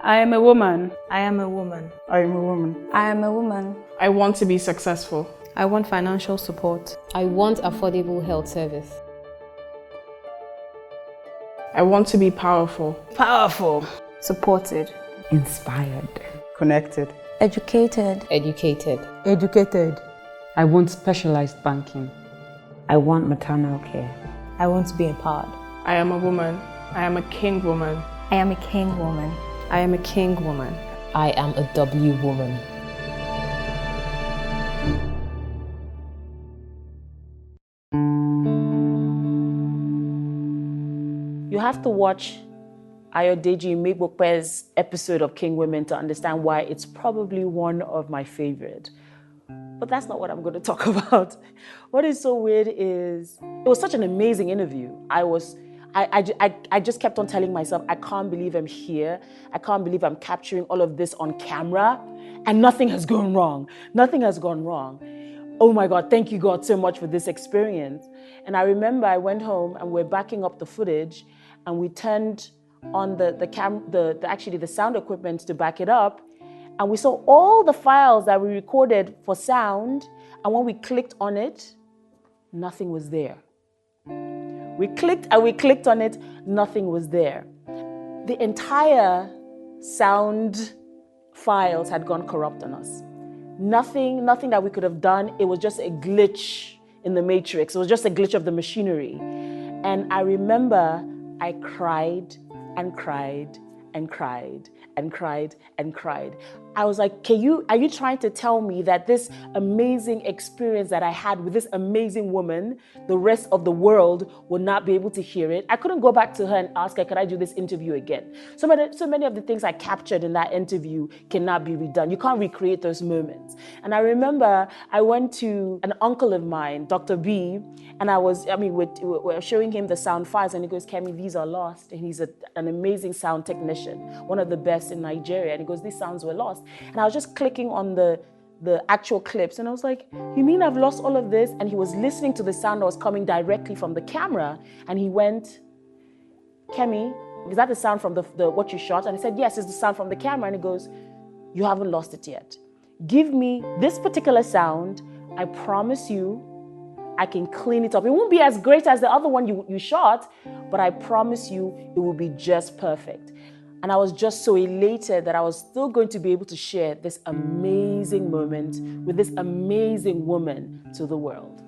I am a woman. I am a woman. I am a woman. I am a woman. I want to be successful. I want financial support. I want affordable health service. I want to be powerful. Powerful. Supported. Inspired. Connected. Educated. Educated. Educated. I want specialized banking. I want maternal care. I want to be empowered. I am a woman. I am a king woman. I am a king woman. I am a king woman. I am a W woman. You have to watch Ayodeji Megbope's episode of King Women to understand why it's probably one of my favorite. But that's not what I'm going to talk about. What is so weird is it was such an amazing interview. I just kept on telling myself, I can't believe I'm here. I can't believe I'm capturing all of this on camera and nothing has gone wrong. Nothing has gone wrong. Oh my God, thank you God so much for this experience. And I remember I went home and we're backing up the footage and we turned on the sound equipment to back it up. And we saw all the files that we recorded for sound. And when we clicked on it, nothing was there. We clicked on it, nothing was there. The entire sound files had gone corrupt on us. Nothing that we could have done. It was just a glitch in the matrix. It was just a glitch of the machinery. And I remember I cried and cried and cried and cried and cried. I was like, are you trying to tell me that this amazing experience that I had with this amazing woman, the rest of the world will not be able to hear it? I couldn't go back to her and ask her, could I do this interview again? So many of the things I captured in that interview cannot be redone. You can't recreate those moments. And I remember I went to an uncle of mine, Dr. B, and we're showing him the sound files and he goes, Kemi, these are lost. And he's an amazing sound technician, one of the best in Nigeria. And he goes, these sounds were lost. And I was just clicking on the actual clips and I was like, you mean I've lost all of this? And he was listening to the sound that was coming directly from the camera. And he went, Kemi, is that the sound from the what you shot? And I said, yes, it's the sound from the camera. And he goes, you haven't lost it yet. Give me this particular sound. I promise you, I can clean it up. It won't be as great as the other one you shot, but I promise you it will be just perfect. And I was just so elated that I was still going to be able to share this amazing moment with this amazing woman to the world.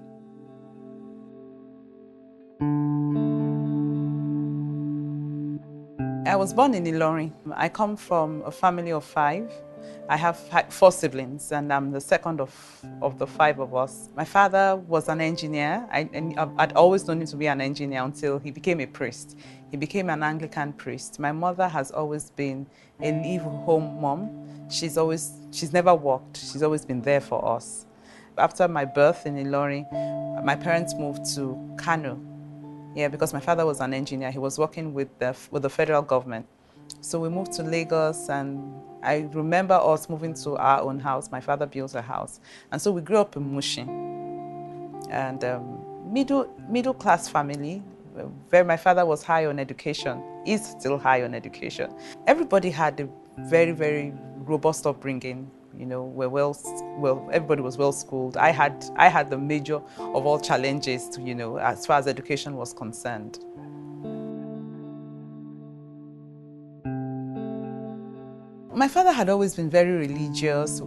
I was born in Ilorin. I come from a family of 5. I have 4 siblings and I'm the second of the 5 of us. My father was an engineer. I'd always known him to be an engineer until he became a priest. He became an Anglican priest. My mother has always been a leave-home mom. She's never worked. She's always been there for us. After my birth in Ilorin, my parents moved to Kano. Yeah, because my father was an engineer. He was working with the federal government. So we moved to Lagos and I remember us moving to our own house. My father built a house. And so we grew up in Mushin. And middle class family. My father was high on education. He's still high on education. Everybody had a very, very robust upbringing. You know, everybody was well schooled. I had the major of all challenges, as far as education was concerned. My father had always been very religious.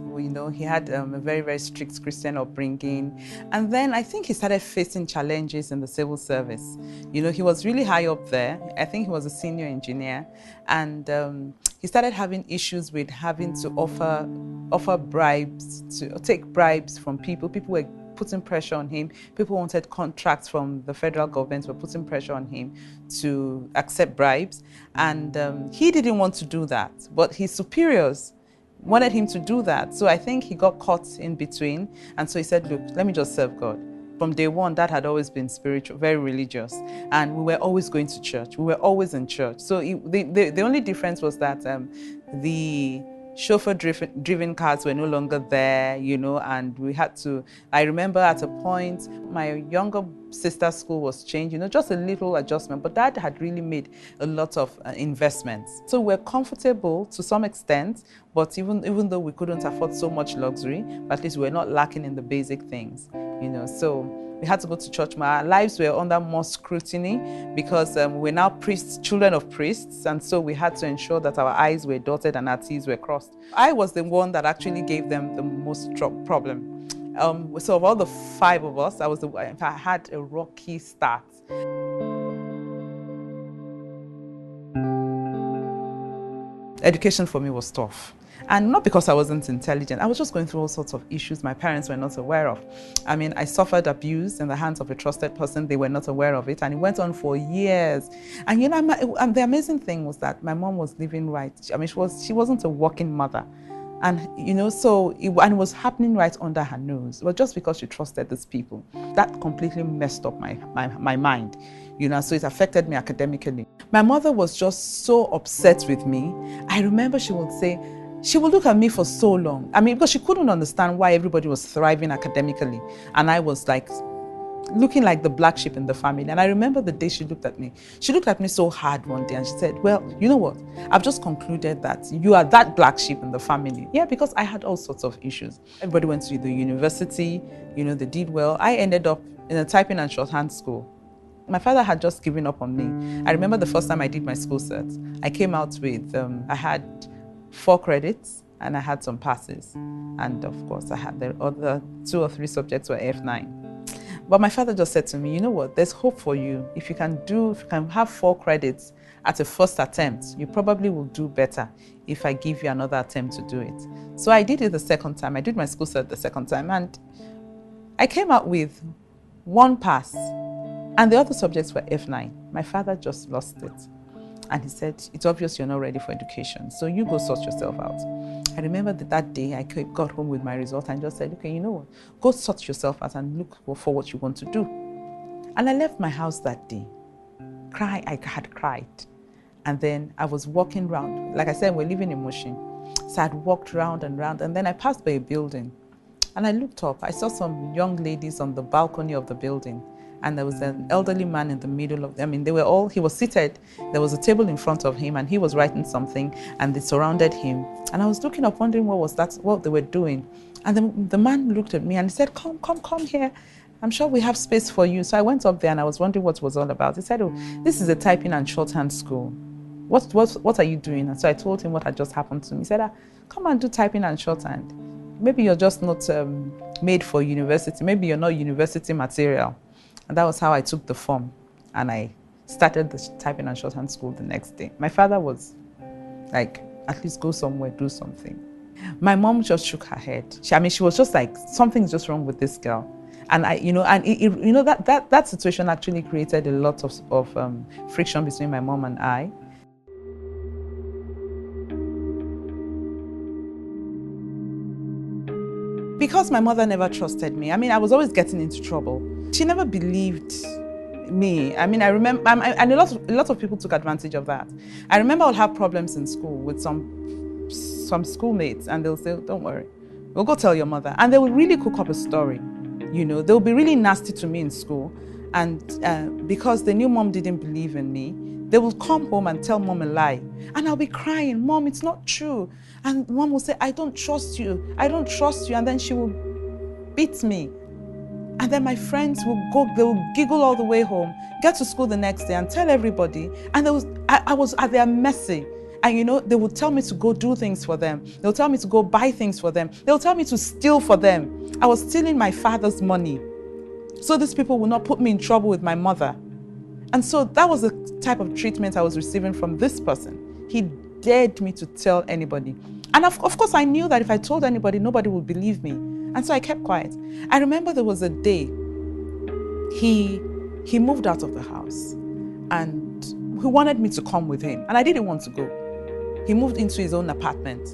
He had a very, very strict Christian upbringing. And then I think he started facing challenges in the civil service. He was really high up there. I think he was a senior engineer. And he started having issues with having to offer bribes, to take bribes from people. People were putting pressure on him. People wanted contracts from the federal government, were putting pressure on him to accept bribes. And he didn't want to do that, but his superiors wanted him to do that. So I think he got caught in between. And so he said, look, let me just serve God. From day one, Dad had always been spiritual, very religious. And we were always going to church. We were always in church. So the only difference was that the chauffeur-driven cars were no longer there, you know, and we had to, I remember at a point, my younger sister's school was changed, you know, just a little adjustment, but Dad had really made a lot of investments. So we're comfortable to some extent, but even though we couldn't afford so much luxury, but at least we're not lacking in the basic things, you know, so we had to go to church. Our lives were under more scrutiny because we're now priests, children of priests, and so we had to ensure that our I's were dotted and our T's were crossed. I was the one that actually gave them the most problem. So of all the 5 of us, I had a rocky start. Education for me was tough. And not because I wasn't intelligent, I was just going through all sorts of issues my parents were not aware of. I mean, I suffered abuse in the hands of a trusted person. They were not aware of it, and it went on for years. And you know, the amazing thing was that my mom was living right. I mean, she wasn't a working mother. And you know, it was happening right under her nose. But just because she trusted these people, that completely messed up my mind. You know, so it affected me academically. My mother was just so upset with me. I remember she would look at me for so long. I mean, because she couldn't understand why everybody was thriving academically. And I was like, looking like the black sheep in the family. And I remember the day she looked at me. She looked at me so hard one day and she said, well, you know what? I've just concluded that you are that black sheep in the family. Yeah, because I had all sorts of issues. Everybody went to the university, you know, they did well. I ended up in a typing and shorthand school. My father had just given up on me. I remember the first time I did my school cert. I came out with, I had 4 credits and I had some passes. And of course, I had the other 2 or 3 subjects were F9. But my father just said to me, you know what, there's hope for you. If you can have 4 credits at a first attempt, you probably will do better if I give you another attempt to do it. So I did it the second time. I did my school cert the second time and I came out with 1 pass and the other subjects were F9. My father just lost it. And he said, it's obvious you're not ready for education, so you go sort yourself out. I remember that day I got home with my result and just said, okay, you know what, go sort yourself out and look for what you want to do. And I left my house that day. I had cried. And then I was walking around. Like I said, we're living in Mushin. So I'd walked round and round, and then I passed by a building. And I looked up, I saw some young ladies on the balcony of the building. And there was an elderly man in the middle of them. I mean, he was seated. There was a table in front of him and he was writing something and they surrounded him. And I was looking up wondering what they were doing. And then the man looked at me and he said, come here. I'm sure we have space for you. So I went up there and I was wondering what it was all about. He said, oh, this is a typing and shorthand school. What are you doing? And so I told him what had just happened to me. He said, come and do typing and shorthand. Maybe you're just not made for university. Maybe you're not university material. And that was how I took the form and I started the typing and shorthand school the next day. My father was like, at least go somewhere, do something. My mom just shook her head. She was just like, something's just wrong with this girl. And that situation actually created a lot of friction between my mom and I. Because my mother never trusted me, I mean, I was always getting into trouble. She never believed me. I mean, I remember, and a lot of people took advantage of that. I remember I'll have problems in school with some schoolmates, and they'll say, don't worry, we'll go tell your mother. And they will really cook up a story. You know, they'll be really nasty to me in school. And because they knew mom didn't believe in me, they will come home and tell mom a lie. And I'll be crying, Mom, it's not true. And mom will say, I don't trust you. I don't trust you. And then she will beat me. And then my friends they will giggle all the way home, get to school the next day and tell everybody. And I was at their mercy. And you know, they would tell me to go do things for them. They'll tell me to go buy things for them. They'll tell me to steal for them. I was stealing my father's money. So these people will not put me in trouble with my mother. And so that was the type of treatment I was receiving from this person. He dared me to tell anybody. And of course, I knew that if I told anybody, nobody would believe me. And so I kept quiet. I remember there was a day he moved out of the house and he wanted me to come with him. And I didn't want to go. He moved into his own apartment.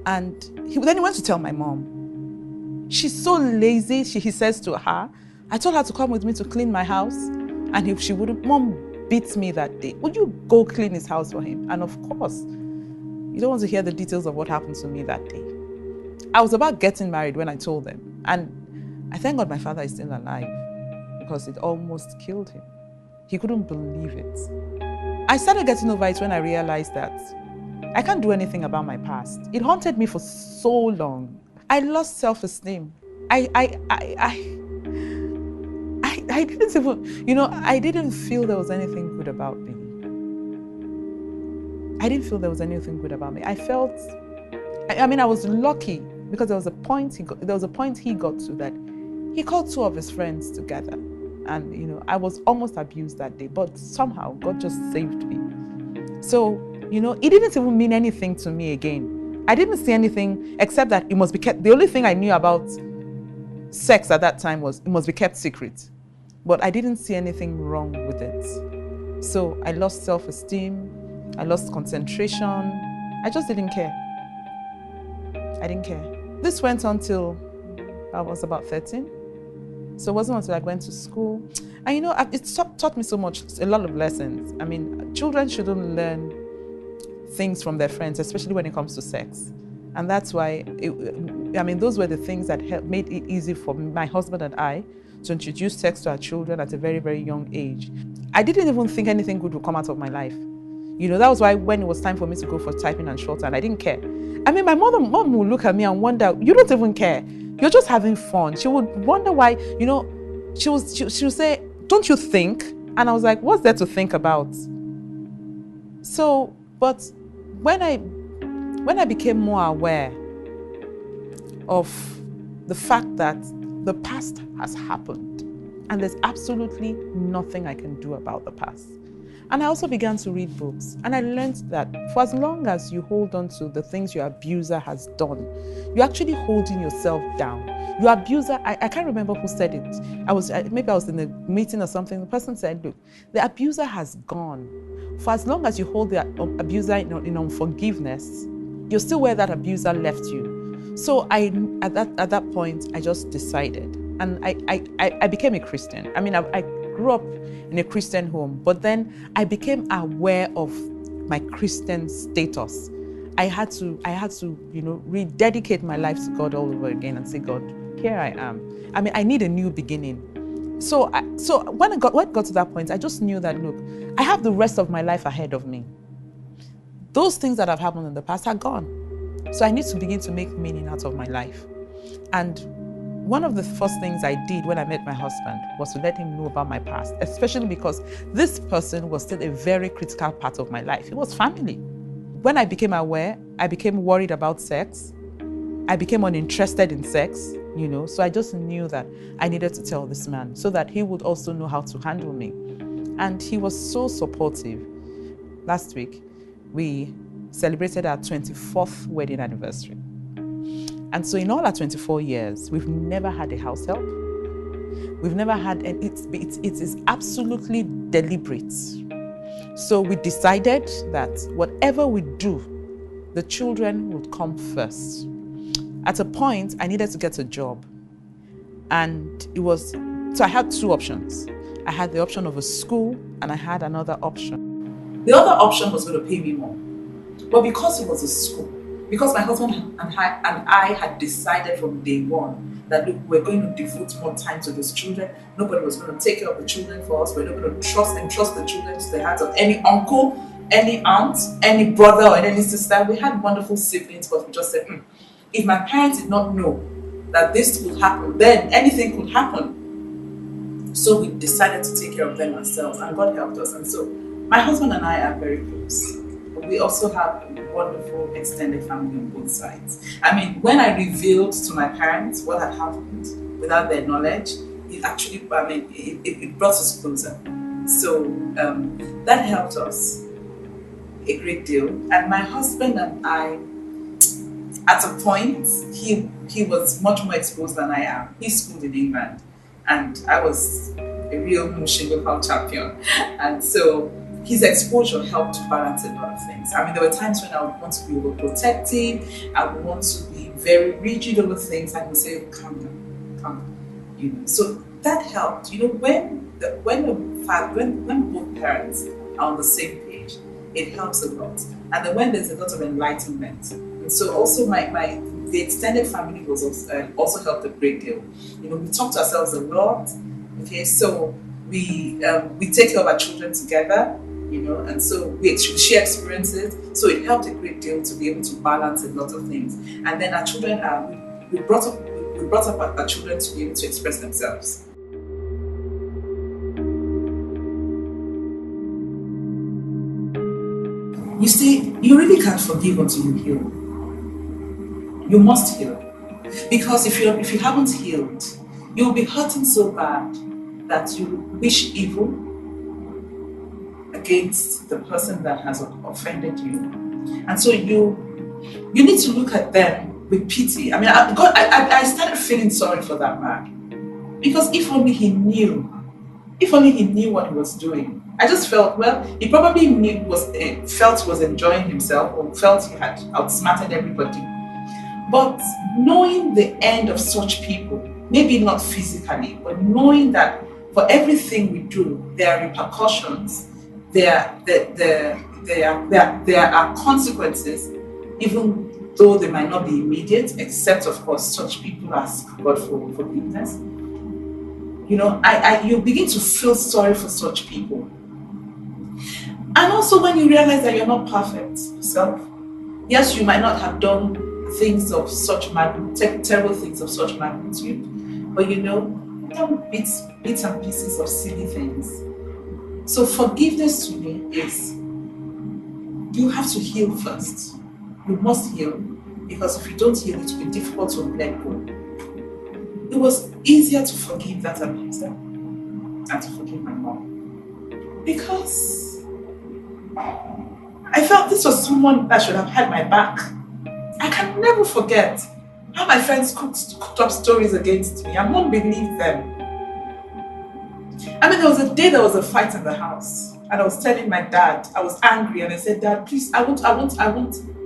And then he went to tell my mom. She's so lazy, he says to her. I told her to come with me to clean my house. And if she wouldn't, Mom beat me that day. Would you go clean his house for him? And of course, You don't want to hear the details of what happened to me that day. I was about getting married when I told them. And I thank God my father is still alive because it almost killed him. He couldn't believe it. I started getting over it when I realized that I can't do anything about my past. It haunted me for so long. I lost self-esteem. I didn't even, I didn't feel there was anything good about me. I didn't feel there was anything good about me. I felt, I was lucky because there was a point he got to that he called two of his friends together. And, I was almost abused that day, but somehow God just saved me. So, it didn't even mean anything to me again. I didn't see anything except that it must be kept. The only thing I knew about sex at that time was it must be kept secret. But I didn't see anything wrong with it. So I lost self-esteem. I lost concentration. I just didn't care. I didn't care. This went on till I was about 13. So it wasn't until I went to school. And it taught me so much, a lot of lessons. Children shouldn't learn things from their friends, especially when it comes to sex. And that's why, those were the things that made it easy for my husband and I to introduce sex to our children at a very, very young age. I didn't even think anything good would come out of my life. That was why when it was time for me to go for typing and shorthand, I didn't care. My mom would look at me and wonder, you don't even care. You're just having fun. She would wonder why, she would say, don't you think? And I was like, what's there to think about? So, but when I became more aware of the fact that the past has happened and there's absolutely nothing I can do about the past. And I also began to read books, and I learned that for as long as you hold on to the things your abuser has done, you're actually holding yourself down. Your abuser, I can't remember who said it. Maybe I was in a meeting or something. The person said, look, the abuser has gone. For as long as you hold the abuser in unforgiveness, you're still where that abuser left you. So at that point, I just decided, and I became a Christian. I grew up in a Christian home, but then I became aware of my Christian status. I had to rededicate my life to God all over again and say, God, here I am. I need a new beginning. So when it got to that point, I just knew that, look, I have the rest of my life ahead of me. Those things that have happened in the past are gone. So I need to begin to make meaning out of my life. And one of the first things I did when I met my husband was to let him know about my past, especially because this person was still a very critical part of my life. It was family. When I became aware, I became worried about sex. I became uninterested in sex, so I just knew that I needed to tell this man so that he would also know how to handle me. And he was so supportive. Last week, we celebrated our 24th wedding anniversary. And so in all our 24 years, we've never had a house help. We've never had, and it is absolutely deliberate. So we decided that whatever we do, the children would come first. At a point, I needed to get a job. And so I had two options. I had the option of a school, and I had another option. The other option was going to pay me more. But because it was a school, because my husband and I had decided from day one that, look, we're going to devote more time to those children. Nobody was going to take care of the children for us. We're not going to entrust the children to the hands of any uncle, any aunt, any brother, or any sister. We had wonderful siblings, but we just said, if my parents did not know that this could happen, then anything could happen. So we decided to take care of them ourselves, and God helped us. And so my husband and I are very close. We also have a wonderful extended family on both sides. When I revealed to my parents what had happened without their knowledge, it actually, it brought us closer. So that helped us a great deal. And my husband and I, at a point, he was much more exposed than I am. He schooled in England, and I was a real Mushin local champion. And so his exposure helped to balance a lot of things. There were times when I would want to be overprotective, I would want to be very rigid over things, and he would say, calm down. So that helped. When both parents are on the same page, it helps a lot. And then when there's a lot of enlightenment, and so also the extended family was also helped a great deal. We talk to ourselves a lot. Okay, so we take care of our children together. And so we share experiences. So it helped a great deal to be able to balance a lot of things. And then our children we brought up our children to be able to express themselves. You see, you really can't forgive until you heal. You must heal. Because if you haven't healed, you'll be hurting so bad that you wish evil against the person that has offended you. And so you need to look at them with pity. I mean, I started feeling sorry for that man. Because if only he knew what he was doing. I just felt, well, he probably felt he was enjoying himself or felt he had outsmarted everybody. But knowing the end of such people, maybe not physically, but knowing that for everything we do, there are repercussions, there are consequences, even though they might not be immediate, except of course such people ask God for forgiveness. You begin to feel sorry for such people. And also when you realize that you're not perfect yourself. Yes, you might not have done things of such magnitude, terrible things of such magnitude, but you've done bits and pieces of silly things. So forgiveness to me is, you have to heal first. You must heal, because if you don't heal, it will be difficult to let go. It was easier to forgive that abuser than to forgive my mom. Because I felt this was someone that should have had my back. I can never forget how my friends cooked up stories against me and won't believe them. I mean, there was a day there was a fight in the house, and I was telling my dad, I was angry, and I said, Dad, please, I won't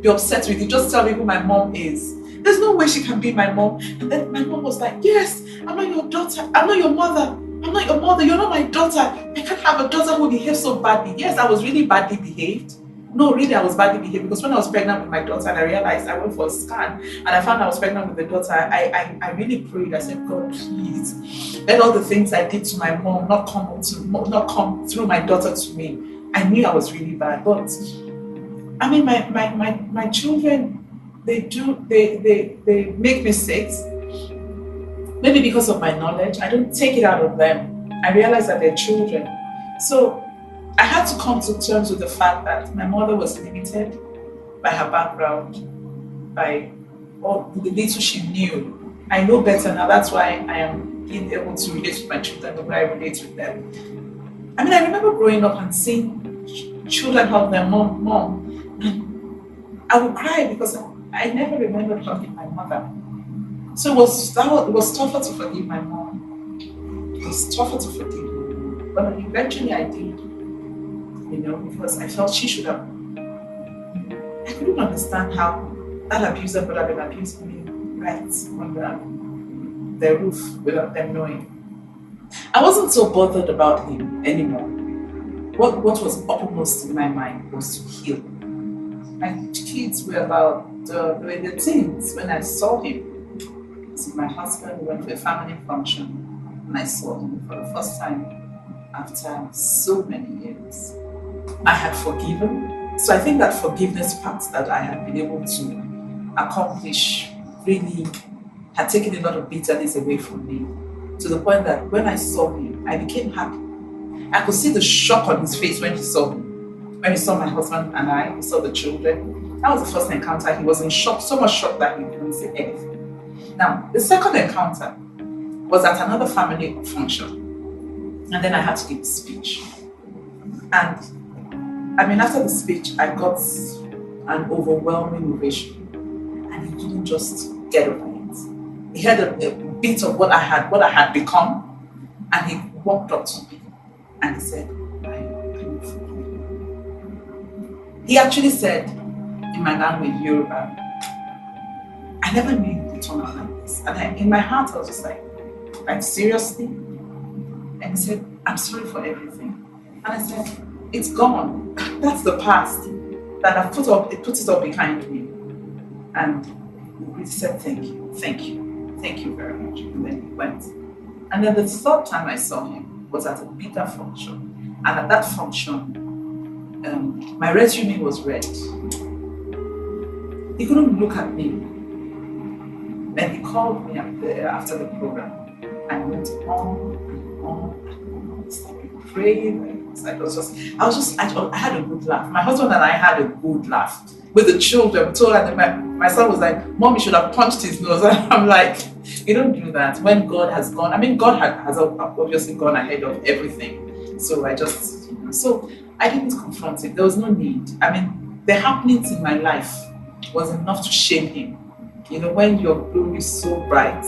be upset with you. Just tell me who my mom is. There's no way she can be my mom. And then my mom was like, yes, I'm not your daughter. I'm not your mother. I'm not your mother. You're not my daughter. I can't have a daughter who behaves so badly. Yes, I was really badly behaved. No, really, I was badly behaved, because when I was pregnant with my daughter and I realized, I went for a scan and I found I was pregnant with the daughter, I really prayed. I said, God, please, let all the things I did to my mom not come through my daughter to me. I knew I was really bad, but I mean, my children, they make mistakes. Maybe because of my knowledge, I don't take it out of them. I realize that they're children. So I had to come to terms with the fact that my mother was limited by her background, by all the little she knew. I know better now. That's why I am being able to relate with my children the way I relate with them. I mean, I remember growing up and seeing children hug their mom, and I would cry because I never remembered hugging my mother. So it was tougher to forgive my mom. It was tougher to forgive her. But eventually I did. Because I felt she should have. I couldn't understand how that abuser could have been abusing me right on the roof without them knowing. I wasn't so bothered about him anymore. What was uppermost in my mind was to heal. My kids were they were in the teens when I saw him. So my husband went to a family function and I saw him for the first time after so many years. I had forgiven. So I think that forgiveness part that I had been able to accomplish really had taken a lot of bitterness away from me, to the point that when I saw him, I became happy. I could see the shock on his face when he saw me. When he saw my husband and I, he saw the children. That was the first encounter. He was in shock, so much shock that he couldn't say anything. Now, the second encounter was at another family function. And then I had to give a speech. And I mean, after the speech, I got an overwhelming ovation, and he couldn't just get over it. He had a bit of what I had become, and he walked up to me and he said, "Can you forgive me?" He actually said in my language, Yoruba, I never knew you could turn out like this. And in my heart, I was just like seriously? And he said, I'm sorry for everything. And I said, it's gone. That's the past. That I've put it all behind me. And he said, thank you very much. And then he went. And then the third time I saw him was at a bigger function. And at that function, my resume was read. He couldn't look at me. Then he called me after the program and went on and on and on, started praying. I had a good laugh. My husband and I had a good laugh with the children. We told her that my son was like, Mom, you should have punched his nose. And I'm like, you don't do that when God has gone. I mean, God has obviously gone ahead of everything. So I didn't confront him. There was no need. I mean, the happenings in my life was enough to shame him. You know, when your glory is so bright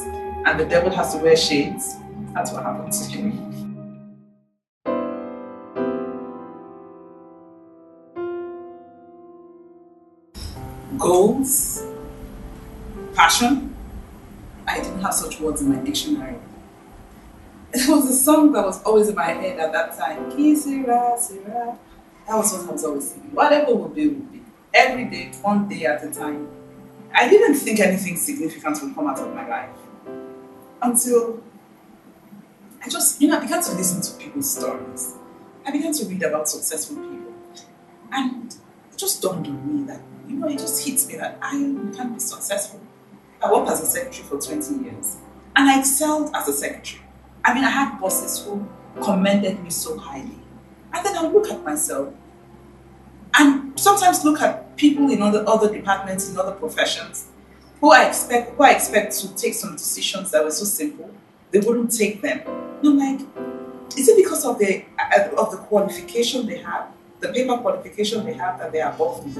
and the devil has to wear shades, that's what happened to him. Goals, passion. I didn't have such words in my dictionary. It was a song that was always in my head at that time. Kisira, Sira. That was what I was always singing. Whatever will be, will be. Every day, one day at a time. I didn't think anything significant would come out of my life until I began to listen to people's stories. I began to read about successful people. And it just dawned on me that, it just hits me that I can be successful. I worked as a secretary for 20 years and I excelled as a secretary. I mean, I had bosses who commended me so highly. And then I look at myself and sometimes look at people in other departments, in other professions, who I expect to take some decisions that were so simple, they wouldn't take them. And I'm like, is it because of the qualification they have, the paper qualification they have, that they are above me?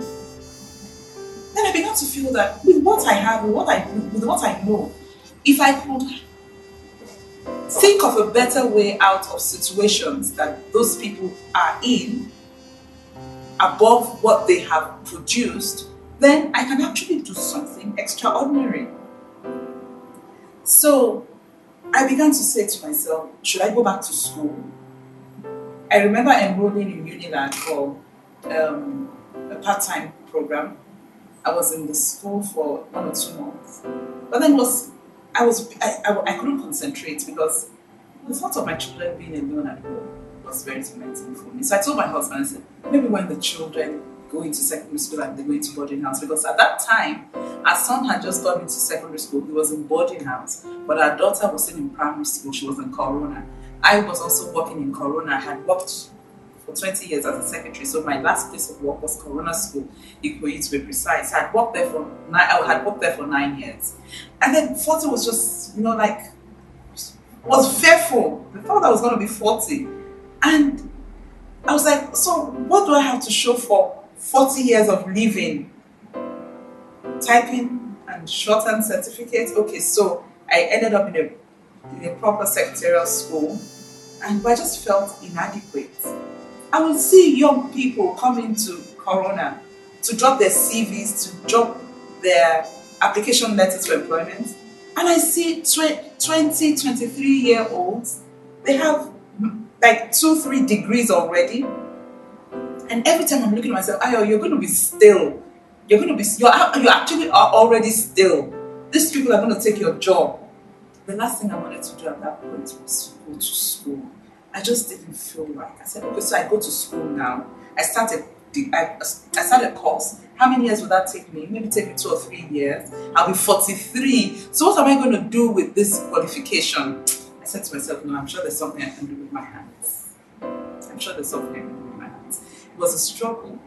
Then I began to feel that with what I have, with what I know, if I could think of a better way out of situations that those people are in, above what they have produced, then I can actually do something extraordinary. So I began to say to myself, should I go back to school? I remember enrolling in Unilag for a part-time program. I was in the school for 1 or 2 months. But then I couldn't concentrate because the thought of my children being alone at home was very tormenting for me. So I told my husband, I said, maybe when the children go into secondary school and they go into boarding house, because at that time, our son had just gone into secondary school. He was in boarding house, but our daughter was still in primary school. She was in Corona. I was also working in Corona. I had worked for 20 years as a secretary, so my last place of work was Corona School, Ikoyi to be precise. I had worked there for 9 years. And then 40 was just, was fearful. I thought I was going to be 40. And I was like, so what do I have to show for 40 years of living? Typing and shorthand certificates. Okay, so I ended up in a proper secretarial school, and I just felt inadequate. I would see young people come into Corona to drop their CVs, to drop their application letters for employment, and I see 20, 23-year-olds, they have like 2-3 degrees already. And every time I'm looking at myself, Ayo, you're going to be still. You actually are already still. These people are going to take your job. The last thing I wanted to do at that point was go to school. I just didn't feel like. I said, okay, so I go to school now. I started a course. How many years would that take me? Maybe take me 2 or 3 years. I'll be 43. So what am I going to do with this qualification? I said to myself, no, I'm sure there's something I can do with my hands. It was a struggle,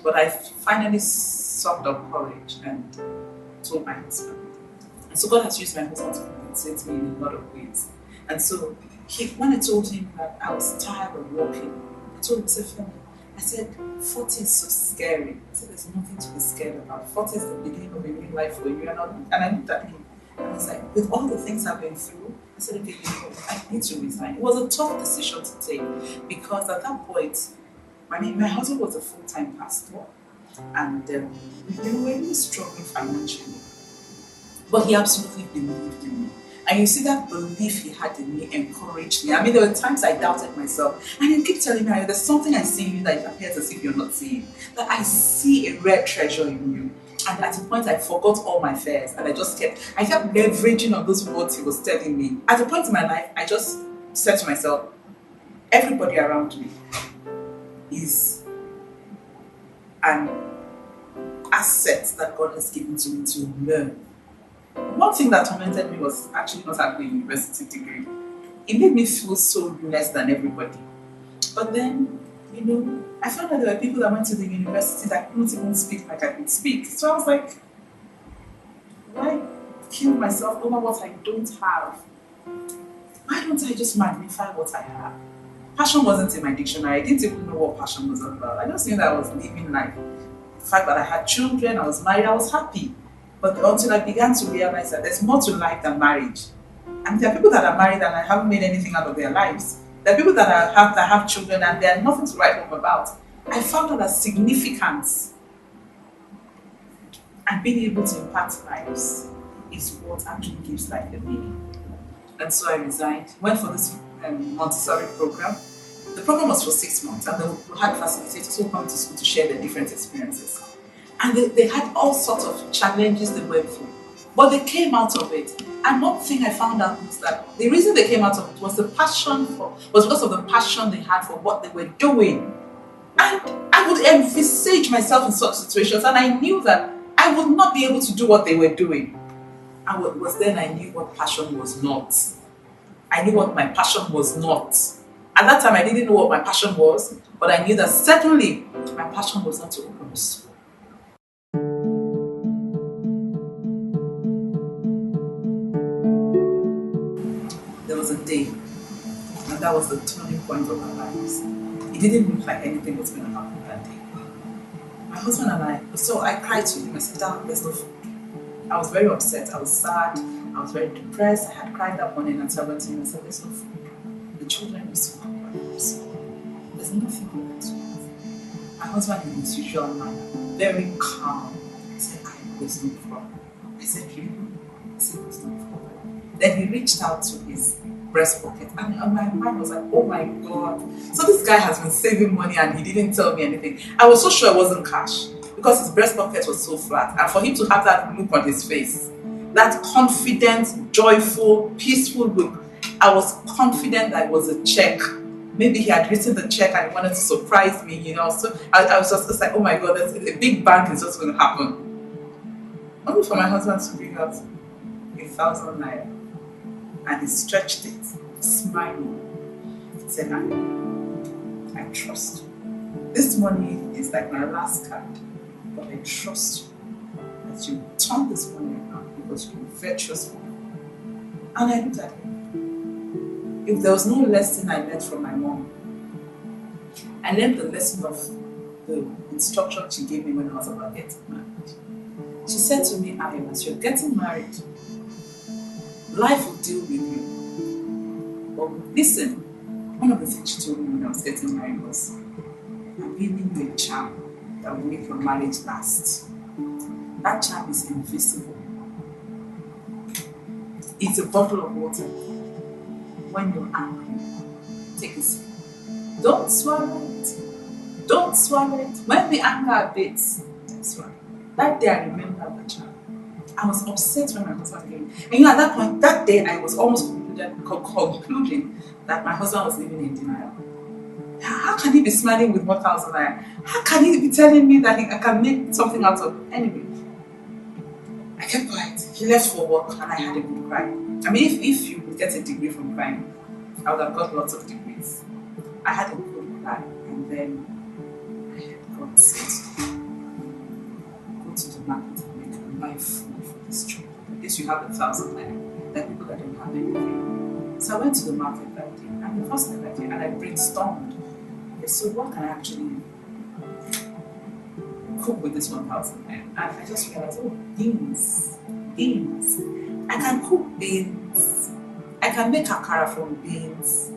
but I finally sucked up courage and told my husband. And so God has used my husband to compensate me in a lot of ways. And so when I told him that I was tired of walking, I told him, I said, 40 is so scary. I said, there's nothing to be scared about. 40 is the beginning of a new life for you. And I looked at him and I was like, with all the things I've been through, I said, okay, I need to resign. It was a tough decision to take because at that point, my husband was a full-time pastor and we were really struggling financially. But he absolutely believed in me. And you see that belief he had in me encouraged me. I mean, there were times I doubted myself. And he kept telling me, there's something I see in you that it appears as if you're not seeing. That I see a rare treasure in you. And at a point, I forgot all my fears. And I kept leveraging on those words he was telling me. At a point in my life, I just said to myself, everybody around me is an asset that God has given to me to learn. One thing that tormented me was actually not having a university degree. It made me feel so less than everybody. But then, I found that there were people that went to the university that couldn't even speak like I could speak. So I was like, why kill myself over what I don't have? Why don't I just magnify what I have? Passion wasn't in my dictionary. I didn't even know what passion was all about. I just knew that I was living life. The fact that I had children, I was married, I was happy. But until I began to realize that there's more to life than marriage. And there are people that are married and I haven't made anything out of their lives. There are people that have children and they are nothing to write home about. I found out that significance and being able to impact lives is what actually gives life a meaning. And so I resigned, went for this Montessori program. The program was for 6 months and they had facilitators who come to school to share their different experiences. And they had all sorts of challenges they went through. But they came out of it. And one thing I found out was that the reason they came out of it was because of the passion they had for what they were doing. And I would envisage myself in such situations and I knew that I would not be able to do what they were doing. And it was then I knew what passion was not. I knew what my passion was not. At that time I didn't know what my passion was, but I knew that certainly my passion was not to open a school. There was a day, and that was the turning point of our lives. It didn't look like anything was going to happen that day. My husband and I cried to him. I said, "Dad, there's no food." I was very upset. I was sad. I was very depressed. I had cried that morning, and so I went to him and said, "There's no food. The children will still come back. There's nothing we can do." My husband, in his usual manner, very calm, said, "There's no problem." I said, "Really?" He said, "There's no problem." Then he reached out to his breast pocket and my mind was like, oh my God. So this guy has been saving money and he didn't tell me anything. I was so sure it wasn't cash because his breast pocket was so flat. And for him to have that look on his face, that confident, joyful, peaceful look, I was confident that it was a check. Maybe he had written the check and he wanted to surprise me, So I was just like, oh my God, that's a big bank is just going to happen. Only for my husband to bring out 1,000 Naira. And he stretched it, smiling. He said, I trust you. This money is like my last card, but I trust you that you turn this money around because you're a virtuous woman. And I looked at him. If there was no lesson I learned from my mom, I learned the lesson of the instruction she gave me when I was about getting married. She said to me, Ayo, as you're getting married, life will deal with you. But listen, one of the things she told me when I was getting married was, I'm giving you a charm that will make your marriage last. That charm is invisible. It's a bottle of water. When you're angry, take a sip. Don't swallow it. Don't swallow it. When the anger abates, swallow. That day I remember the charm. I was upset when my husband came. And at that point, that day, I was almost concluding that my husband was living in denial. How can he be smiling with 1,000 Naira? How can he be telling me that I can make something out of it? Anyway, I kept quiet. He left for work and I had a good cry. I mean, if you would get a degree from crying, I would have got lots of degrees. I had a good cry and then I had God say, go to the market and buy food for this trip. At least you have 1,000 Naira. There are people that don't have anything. So I went to the market that day, and the first time I did, and I brainstormed. Okay, so what can I actually cook with this 1,000 Naira? And I just realized, beans. I can cook beans. I can make akara from beans.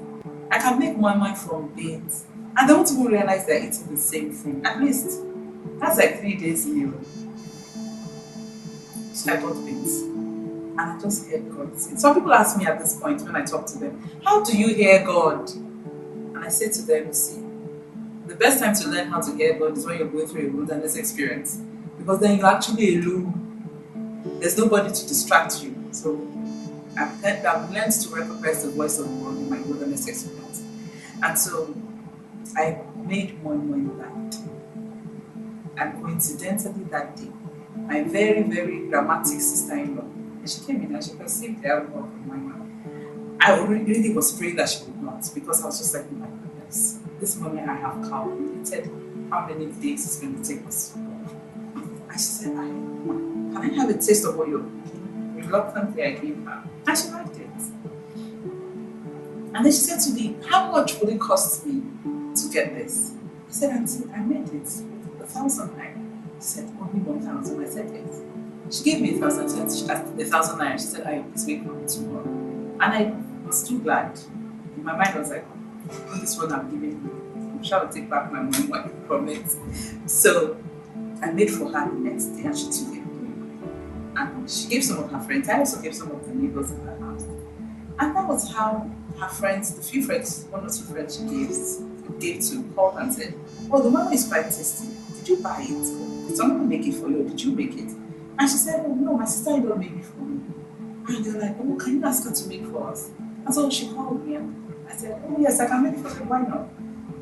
I can make moi from beans. And they won't even realize they're eating the same thing. At least, that's like 3 days meal. So I bought beans. And I just heard God say. Some people ask me at this point when I talk to them, how do you hear God? And I say to them, see, the best time to learn how to hear God is when you're going through a wilderness experience. Because then you're actually alone. There's nobody to distract you. So I've learned to recognize the voice of God in my wilderness experience. And so I made more that day. And coincidentally that day, my very, very dramatic sister-in-law, and she came in and she perceived the alcohol in my mouth. I really was praying that she would not, because I was just like, oh my goodness, this morning I have calculated how many days it's going to take us to go. And she said, can I have a taste of what you're cooking? Reluctantly, I gave her. And she liked it. And then she said to me, how much would it cost me to get this? I said, Auntie, I made it. 1,000 naira. She said, only 1,000. I said, yes. She gave me 1,000. She asked 1,000 naira. She said, please wait for me tomorrow. And I was too glad. In my mind, I was like, oh, this one I'm giving you. I'm sure I'll take back my money when I promise. So I made for her the next day and she took it. And she gave some of her friends. I also gave some of the neighbors in her house. And that was how her friends, the few friends, one or two friends she gave to, called and said, oh, the mama is quite tasty. Did you buy it? Did someone make it for you? Or did you make it? And she said, oh, no, my sister-in-law made it for me. And they're like, oh, can you ask her to make for us? And so she called me and I said, oh, yes, I can make it for them. Why not?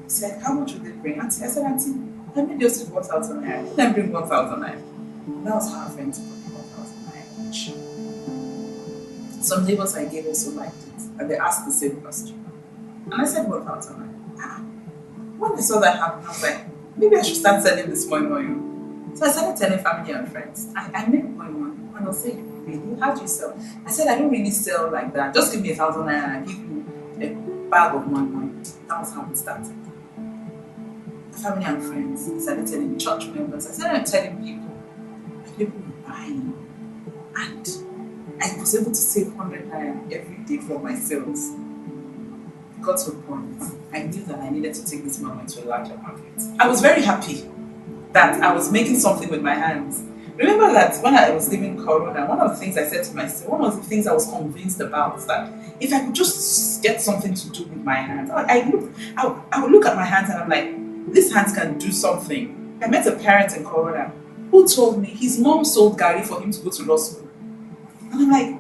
She said, how much would they bring? Auntie, I said, Auntie, I made yours with 1,000 naira. Let them bring 1,000 naira. And that was how our friends put 1,000 naira each. Some neighbors I gave also liked it. And they asked the same question. And I said 1,000 naira. When I saw that happen, I was like, maybe I should start selling this moi moi. So I started telling family and friends, I make moi moi. And they'll say, really? How do you sell? I said, I don't really sell like that. Just give me 1,000 naira and I give you a bag of moi moi. That was how it started. Family and friends, I started telling church members, I started telling people, and people were buying. And I was able to save 100 naira every day from my sales. Got to a point, I knew that I needed to take this moment to a larger market. I was very happy that I was making something with my hands. Remember that when I was leaving Corona, one of the things I said to myself, one of the things I was convinced about was that if I could just get something to do with my hands, I would look at my hands and I'm like, these hands can do something. I met a parent in Corona who told me his mom sold Gary for him to go to law school. And I'm like,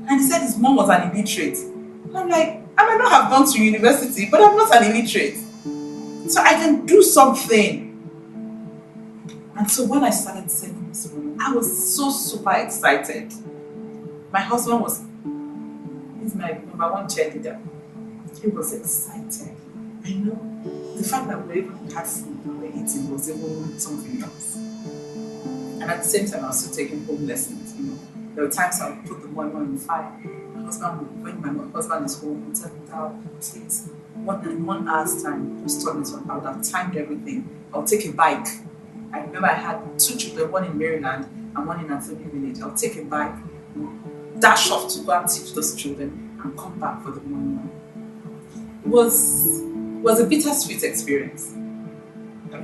and he said his mom was an illiterate. And I'm like, I might not have gone to university, but I'm not an illiterate. So I can do something. And so when I started selling this one, I was so super excited. My husband he's my number one cheerleader. He was excited. I know the fact that we even had food we were eating was even something else. And at the same time, I was still taking home lessons. There were times I would put the moi moi in the fire. My husband would, when my husband is home, would tell me, please, in 1 hour's time, just turn it on. I would have timed everything. I would take a bike. I remember I had 2 children, one in Maryland and one in Anthony Village. I would take a bike, dash off to go and teach those children and come back for the morning. It was a bittersweet experience. I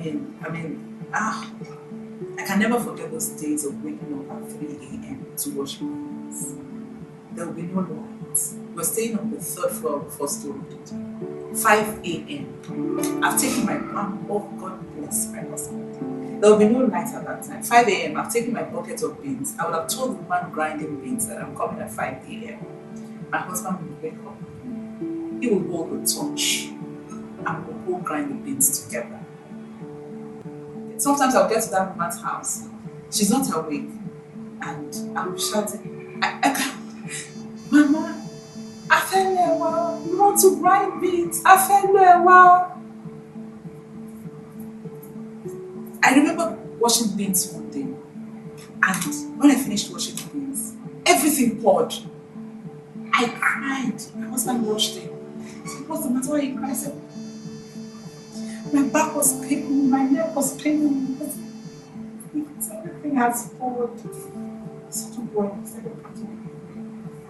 can never forget those days of waking up at 3 a.m. to wash my hands. There will be no lights. We're staying on the 3rd floor of the 1st story building. 5 a.m. I've taken my God bless my husband. There will be no light at that time. 5 a.m. I've taken my bucket of beans. I would have told the man grinding beans that I'm coming at 5 a.m. My husband will wake up. He will hold the torch and we'll go grind the beans together. Sometimes I'll get to that woman's house. She's not awake. And I'll be shouting, I can't. Mama, I fell a while. You want to grind beans? I fell a while. I remember washing beans one day. And when I finished washing the beans, everything poured. I cried. My husband watched it. He said, what's the matter? Why you cry? I said, my back was paining me, my neck was paining me. Everything has poured. Such a boy. I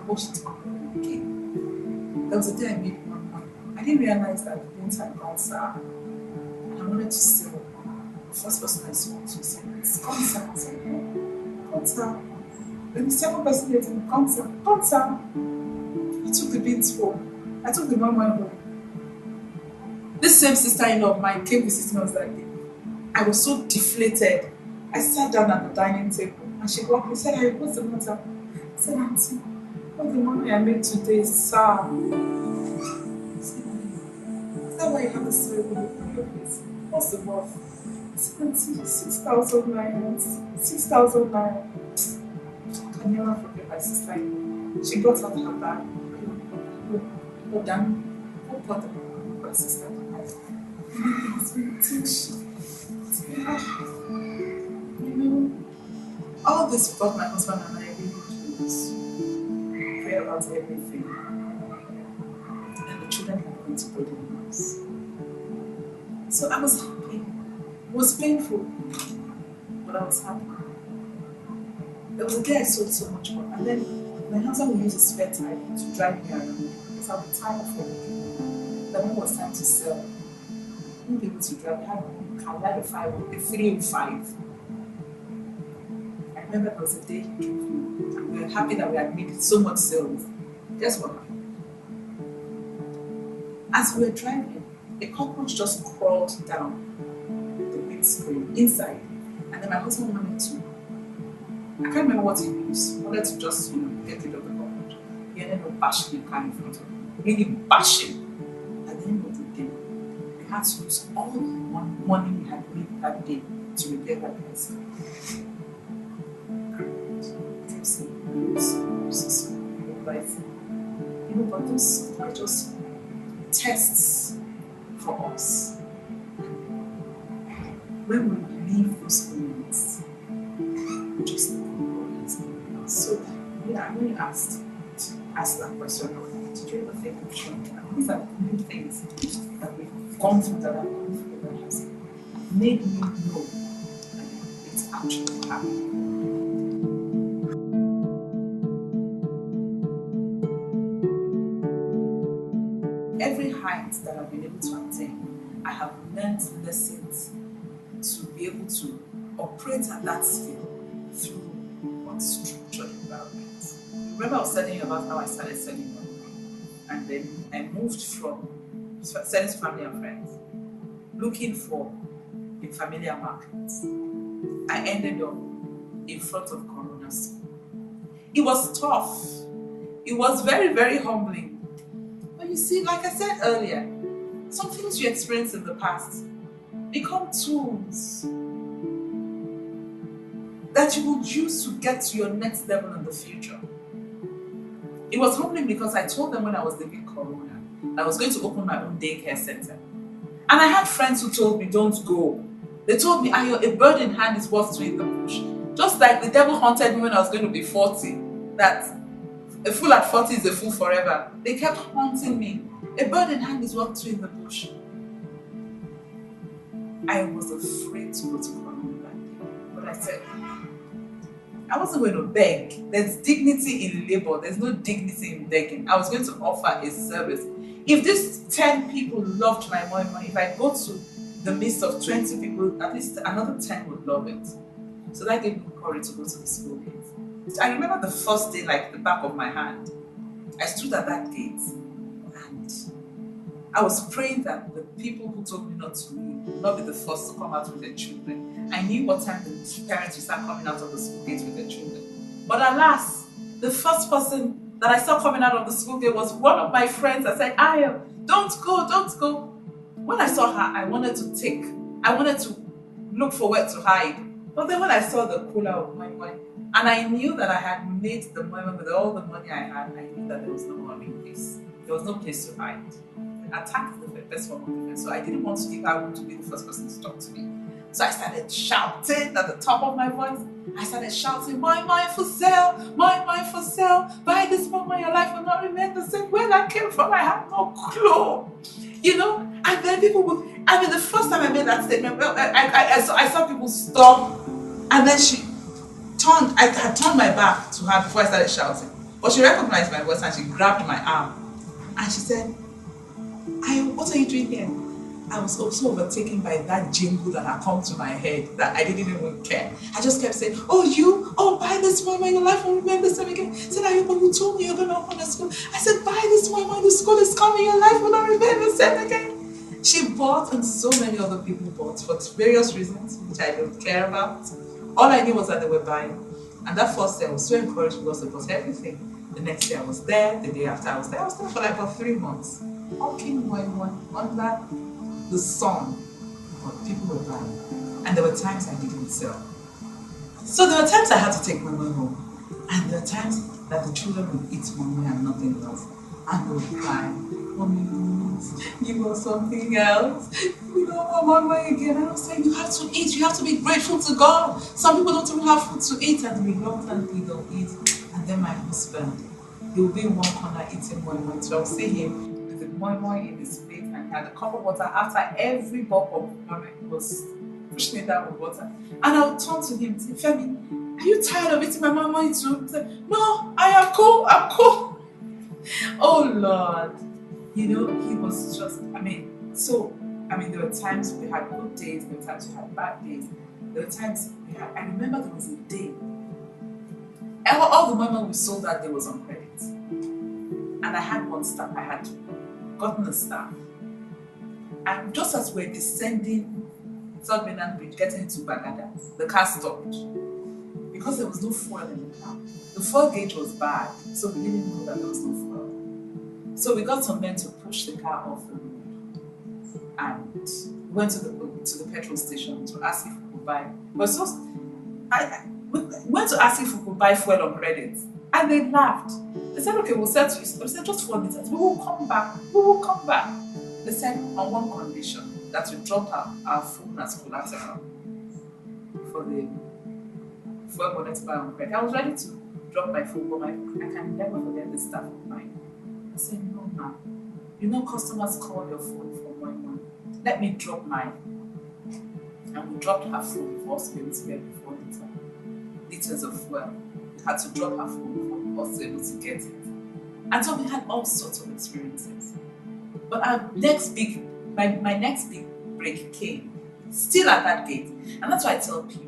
washed it up again. There was a day I made one. I didn't realize that the beans had gone sour. And I wanted to sell. The first person I spoke to said, it's gone sour. I said, no, gone sour. Then the second person later, come sir, come sir. I took the beans home. I took the mama home. This same sister-in-law of mine came visiting us that day. I was so deflated. I sat down at the dining table and she walked me and said, "Hey, what's the matter?" I said, "Auntie, all the money I made today, sir." I said, "Is that why you have a ceremony for your place? What's the worth?" I said, "Auntie, 6,000 naira. 6,000 naira. I can never forget my sister. She got out her bag. Go down. Go put my sister. And it's been teach. You know, all this what my husband and I really do is pray about everything. And the children are going to boarding house. So I was happy. It was painful, but I was happy. There was a day I sold so much more, and then my husband would use his spare time to drive me around because I would tired of working. Then when it was time to sell, I wouldn't be able to drive. I had a car, I had a 305. I remember there was a day he gave me, and we were happy that we had made so much sales. Guess what happened? As we were driving, a cockroach just crawled down the windscreen inside, and then my husband wanted to. I can't remember what he used. He wanted to just, get rid of the cockroach. He ended up bashing the car in front of him, really bashing. At the end of the day, we had to use all the money we had made that day to repair that bicycle. But those are just tests for us. When we leave those moments, we just know God has given us. So, when you ask that question, did you ever think of something? These are new things that we've gone through, that have gone through, that has made me know that it's actually happening. Every height that I've been able to attain, I have learned lessons to be able to operate at that scale through unstructured environments. Remember I was telling you about how I started selling money, and then I moved from selling to family and friends, looking for in familiar markets. I ended up in front of Corona School. It was tough. It was very, very humbling. But you see, like I said earlier, some things you experienced in the past become tools that you will use to get to your next level in the future. It was humbling because I told them when I was leaving Corona that I was going to open my own daycare center. And I had friends who told me, don't go. They told me, a bird in hand is worth two in the bush. Just like the devil haunted me when I was going to be 40, that a fool at 40 is a fool forever. They kept haunting me. A bird in hand is worth two in the bush. I was afraid to go to Corona that day. But I said, I wasn't going to beg. There's dignity in labor. There's no dignity in begging. I was going to offer a service. If these 10 people loved my money, if I go to the midst of 20 people, at least another 10 would love it. So that gave me courage to go to the school gate. I remember the first day, like the back of my hand. I stood at that gate and I was praying that the people who told me not to leave would not be the first to come out with their children. I knew what time the parents would start coming out of the school gate with their children. But alas, the first person that I saw coming out of the school gate was one of my friends. I said, Ayo, don't go, don't go. When I saw her, I wanted to look for where to hide. But then when I saw the cooler of my money, and I knew that I had made the money with all the money I had, I knew that there was no hiding place. There was no place to hide. Attack is the best form of defense. So I didn't want to give her room to be the first person to talk to me. So I started shouting at the top of my voice. I started shouting, my mind for sale, my mind for sale. By this moment, your life will not remain the same. Where that came from, I had no clue. And then people would, the first time I made that statement, I saw people stop. And then I had turned my back to her before I started shouting. But she recognized my voice and she grabbed my arm. And she said, what are you doing here? I was also overtaken by that jingle that had come to my head that I didn't even care. I just kept saying, buy this moi moi, your life will remain the same again. I said, Ayoba, you told me you're going to open a school. I said, buy this moi moi, the school is coming, your life will not remain the same again. She bought, and so many other people bought for various reasons, which I don't care about. All I knew was that they were buying. And that first day I was so encouraged because it was everything. The next day I was there, the day after I was there. I was there for like about 3 months. Hawking moi moi under the sun, but people were buying. And there were times I didn't sell. So there were times I had to take my money home. And there were times that the children would eat mommy and nothing else. And they would cry, Mommy, please, give us something else. We don't want mommy again. And I was saying, you have to eat. You have to be grateful to God. Some people don't even have food to eat, and reluctantly they'll eat. And then my husband, he will be in one corner eating moi moi. So I'll see him with the moi moi in his plate, and he had a cup of water. After every bulk of moi moi, he was pushing it down with water. And I would turn to him and say, Femi, are you tired of eating my moi moi too? He said, no, I am cool, I'm cool. Oh Lord. You know, he was just, there were times we had good days, there were times we had bad days. There were times I remember there was a day, all the money we sold that day was on credit. And I had one staff, I had gotten a staff. And just as we're descending South Mainland Bridge, getting into Bagada, the car stopped. Because there was no fuel in the car. The fuel gauge was bad, so we didn't know that there was no fuel. So we got some men to push the car off the road. And we went to the petrol station to ask if we could buy. But we went to ask if we could buy fuel on credit. And they laughed. They said, okay, we'll sell to you. We said, just 4 liters. We will come back. They said, on one condition, that we drop our phone as collateral for the fuel money to buy on credit. I was ready to drop my phone, but I can never forget the staff of mine. I said, no, ma'am. You know, customers call your phone for one. Let me drop mine. And we dropped her phone for us to be able to get the 4 liters of fuel. We had to drop her phone for us to be able to get it. And so we had all sorts of experiences. But my next big break came, still at that gate. And that's why I tell people,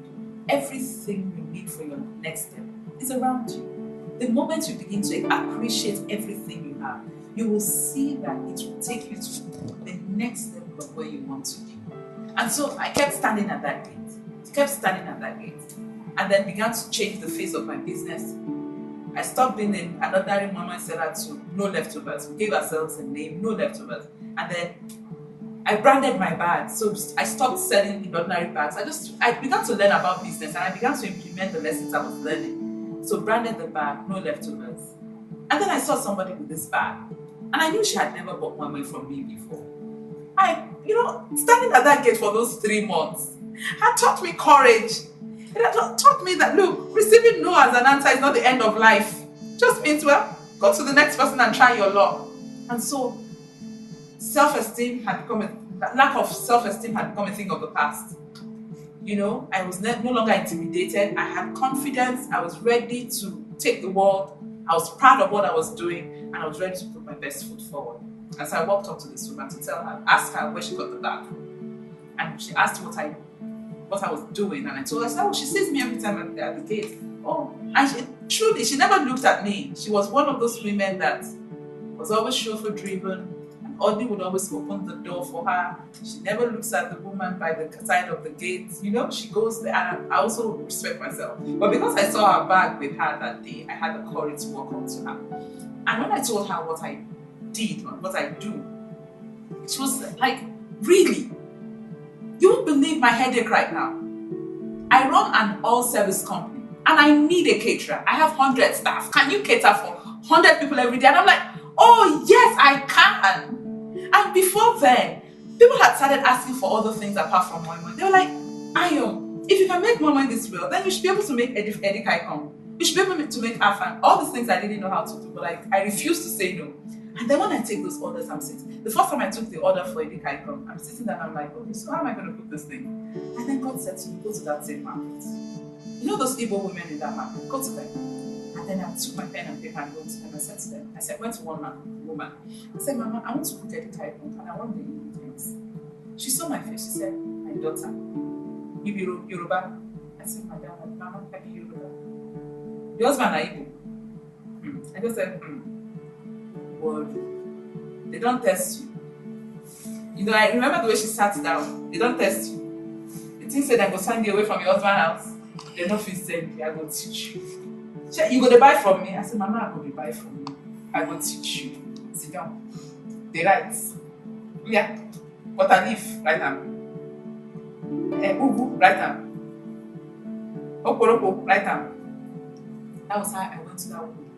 everything you need for your next step is around you. The moment you begin to appreciate everything you have, you will see that it will take you to the next level of where you want to be. And so I kept standing at that gate. And then began to change the face of my business. I stopped being an ordinary mama seller to no leftovers. We gave ourselves a name, no leftovers. And then I branded my bags. So I stopped selling in ordinary bags. I began to learn about business, and I began to implement the lessons I was learning. So branded the bag, no leftovers. And then I saw somebody with this bag. And I knew she had never bought one from me before. Standing at that gate for those 3 months had taught me courage. It had taught me that, look, receiving no as an answer is not the end of life. Just means, well, go to the next person and try your luck. And so, lack of self-esteem had become a thing of the past. I was no longer intimidated. I had confidence. I was ready to take the world. I was proud of what I was doing, and I was ready to put my best foot forward. And so I walked up to this woman to ask her where she got the bag from. And she asked what I was doing, and I told her, she sees me every time at the gate. Oh, and she never looked at me. She was one of those women that was always chauffeur driven, and Audrey would always open the door for her. She never looks at the woman by the side of the gate. She goes there, and I also respect myself. But because I saw her bag with her that day, I had the courage to walk up to her. And when I told her what I did and what I do, she was like, really? You won't believe my headache right now. I run an all-service company, and I need a caterer. I have 100 staff. Can you cater for 100 people every day? And I'm like, oh yes, I can. And before then, people had started asking for other things apart from moi moi. They were like, Ayo, if you can make moi moi this well, then you should be able to make edikaikong. You should be able to make afang. All these things I didn't know how to do, but I refused to say no. And then when I take those orders, I'm sitting. The first time I took the order for edikaikong, I'm sitting there and I'm like, okay, so how am I going to cook this thing? And then God said to me, go to that same market. You know those Igbo women in that market? Go to them. And then I took my pen and paper and went to them. I said to them, went to one woman. I said, Mama, I want to cook edikaikong and I want the ingredients. She saw my face. She said, my daughter, you be Yoruba. I said, Madam, Mama, I be Yoruba. The husband are Igbo. I just said, word. They don't test you. You know, I remember the way she sat down. They don't test you. The thing said, I go send you away from your husband's house. They don't feel send me. I go teach you. You go to buy from me. I said, Mama, I go to buy from you. I go teach you. Sit down. They write. Yeah. Water leaf, write them. Ugu, write them. Okoroko, write them. That was how I went to that woman.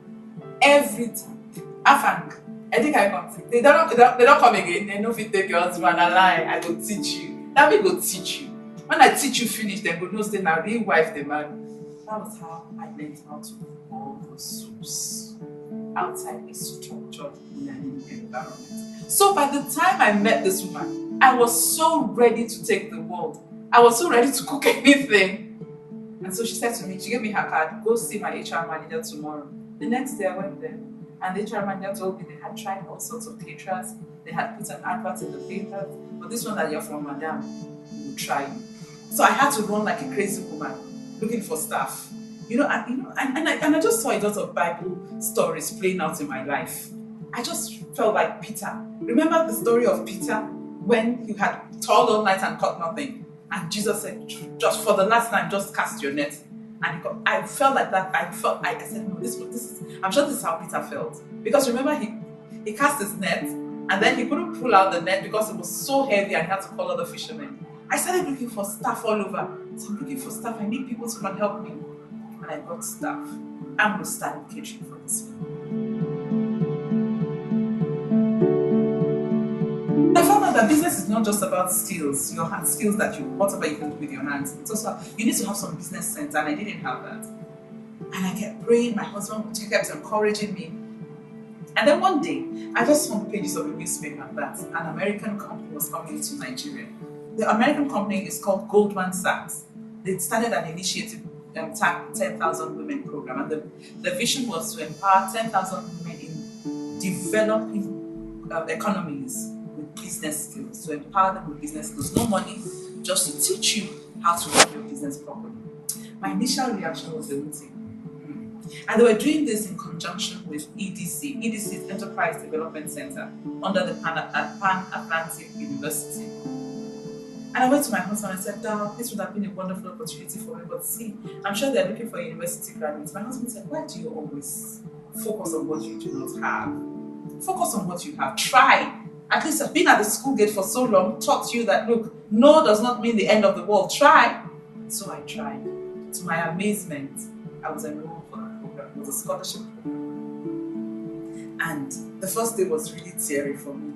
Every time. Afang. I think I come. They don't come again. They know if you take your husband a lie, I go teach you. That me go teach you. When I teach you finish, then go know stay now real wife the man. That was how I learned how to do all those soups outside a structured learning environment. So by the time I met this woman, I was so ready to take the world. I was so ready to cook anything. And so she said to me, she gave me her card, go see my HR manager tomorrow. The next day I went there, and the HR manager told me they had tried all sorts of caterers. They had put an advert in the paper, but this one that you're from, madam, we will try you. So I had to run like a crazy woman, looking for staff. And I just saw a lot of Bible stories playing out in my life. I just felt like Peter. Remember the story of Peter when he had toiled all night and caught nothing? And Jesus said, just for the last time, just cast your net. And I felt like that. I said, no, this is, I'm sure this is how Peter felt. Because remember, he cast his net, and then he couldn't pull out the net because it was so heavy and he had to call other fishermen. I started looking for staff all over. So I'm looking for staff. I need people to come and help me. And I got staff. I'm going to start catering for this one. I found out that business is not just about skills, your hand skills that whatever you can do with your hands. It's also, you need to have some business sense, and I didn't have that. And I kept praying, my husband kept encouraging me. And then one day, I just found pages of a newspaper that an American company was coming into Nigeria. The American company is called Goldman Sachs. They started an initiative, 10,000 Women program, and the vision was to empower 10,000 women in developing economies with business skills, to empower them with business skills. No money, just to teach you how to run your business properly. My initial reaction was a meeting. And they were doing this in conjunction with EDC. EDC is Enterprise Development Center under the Pan-Atlantic University. And I went to my husband and said, Dad, this would have been a wonderful opportunity for me, but see, I'm sure they're looking for university graduates. My husband said, why do you always focus on what you do not have? Focus on what you have. Try. At least I've been at the school gate for so long, taught you that, look, no does not mean the end of the world. Try. So I tried. To my amazement, I was enrolled for the program. It was a scholarship program. And the first day was really teary for me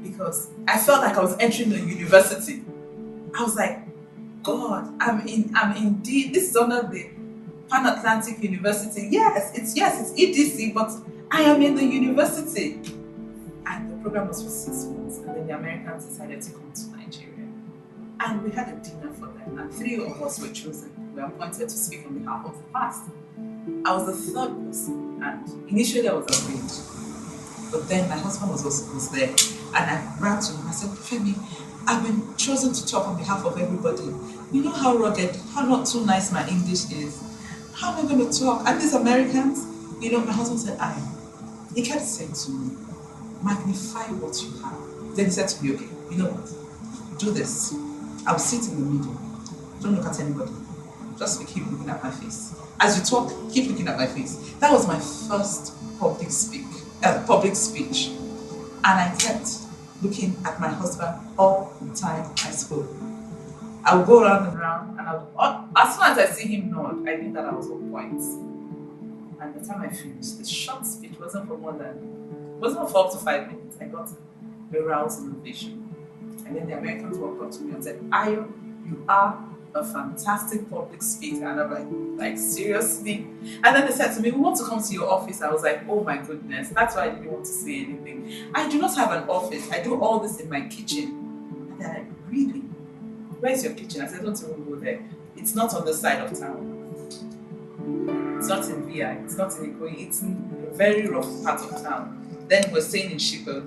because I felt like I was entering a university. I was like, God, I'm indeed, this is under the Pan-Atlantic University. Yes, it's EDC, but I am in the university. And the program was for 6 months, and then the Americans decided to come to Nigeria. And we had a dinner for them, and 3 of us were chosen. We were appointed to speak on behalf of the past. I was the 3rd person, and initially I was afraid. But then my husband was there, and I ran to him. I said, Femi, I've been chosen to talk on behalf of everybody. You know how rugged, how not too nice my English is. How am I going to talk? And these Americans, my husband said, he kept saying to me, magnify what you have. Then he said to me, okay, you know what? Do this. I'll sit in the middle. Don't look at anybody. Just keep looking at my face. As you talk, keep looking at my face. That was my first public speech. And I kept looking at my husband all the time I spoke. I would go around and around, and as soon as I see him nod, I knew that I was on point. And by the time I finished, the short speech wasn't for up to 5 minutes. I got a rousing ovation. And then the Americans walked up to me and said, Ayo, you are a fantastic public speaker. And I'm like, seriously? And then they said to me, we want to come to your office. I was like, oh my goodness, that's why I didn't want to say anything. I do not have an office. I do all this in my kitchen. And they're like, really? Where's your kitchen? I said, don't even go there. It's not on the side of town. It's not in VI. It's not in Ikoyi. It's in a very rough part of town. Then we're staying in Shiko.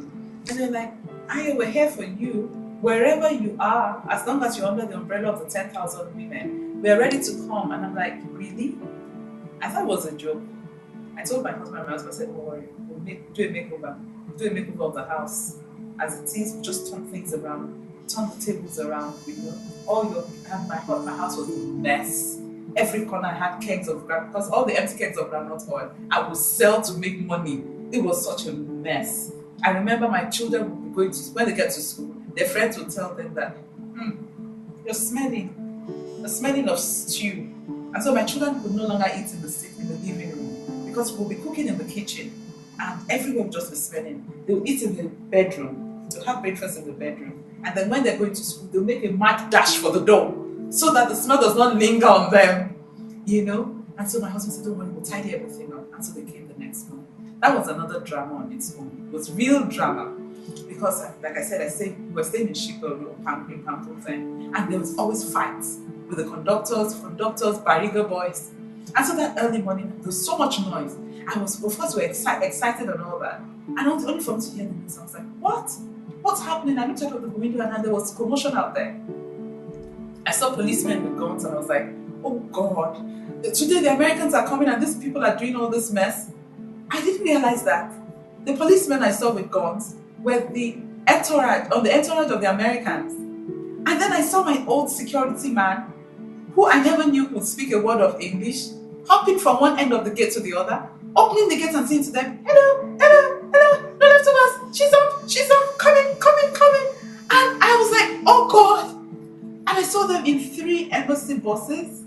And they're like, Ayo, we're here for you. wherever you are, as long as you're under the umbrella of the 10,000 women, we are ready to come. And I'm like, really? I thought it was a joke. I told my husband, said, don't worry, do a makeover. Do a makeover of the house. As it is, just turn things around, turn the tables around, and my house was a mess. Every corner I had kegs of groundnut, because all the empty kegs of groundnut oil, I would sell to make money. It was such a mess. I remember my children would be going to, when they get to school, their friends would tell them that, you're smelling of stew. And so my children could no longer eat in the living room because we'll be cooking in the kitchen and everyone would just be smelling. They'll eat in the bedroom, they'll have breakfast in the bedroom. And then when they're going to school, they'll make a mad dash for the door so that the smell does not linger on them, And so my husband said, don't worry, we'll tidy everything up. And so they came the next morning. That was another drama on its own. It was real drama. Because, like I said, we were staying in Chicago, Pampo thing, and there was always fights with the conductors, barriga boys. And so that early morning, there was so much noise. Of course, we were excited and all that. And only for me to hear the news, I was like, what? What's happening? I looked out of the window and there was commotion out there. I saw policemen with guns and I was like, oh God, today the Americans are coming and these people are doing all this mess. I didn't realize that. The policemen I saw with guns were the entourage of the Americans. And then I saw my old security man, who I never knew could speak a word of English, hopping from one end of the gate to the other, opening the gate and saying to them, hello, no left of us, she's up, coming. And I was like, oh God. And I saw them in 3 embassy buses.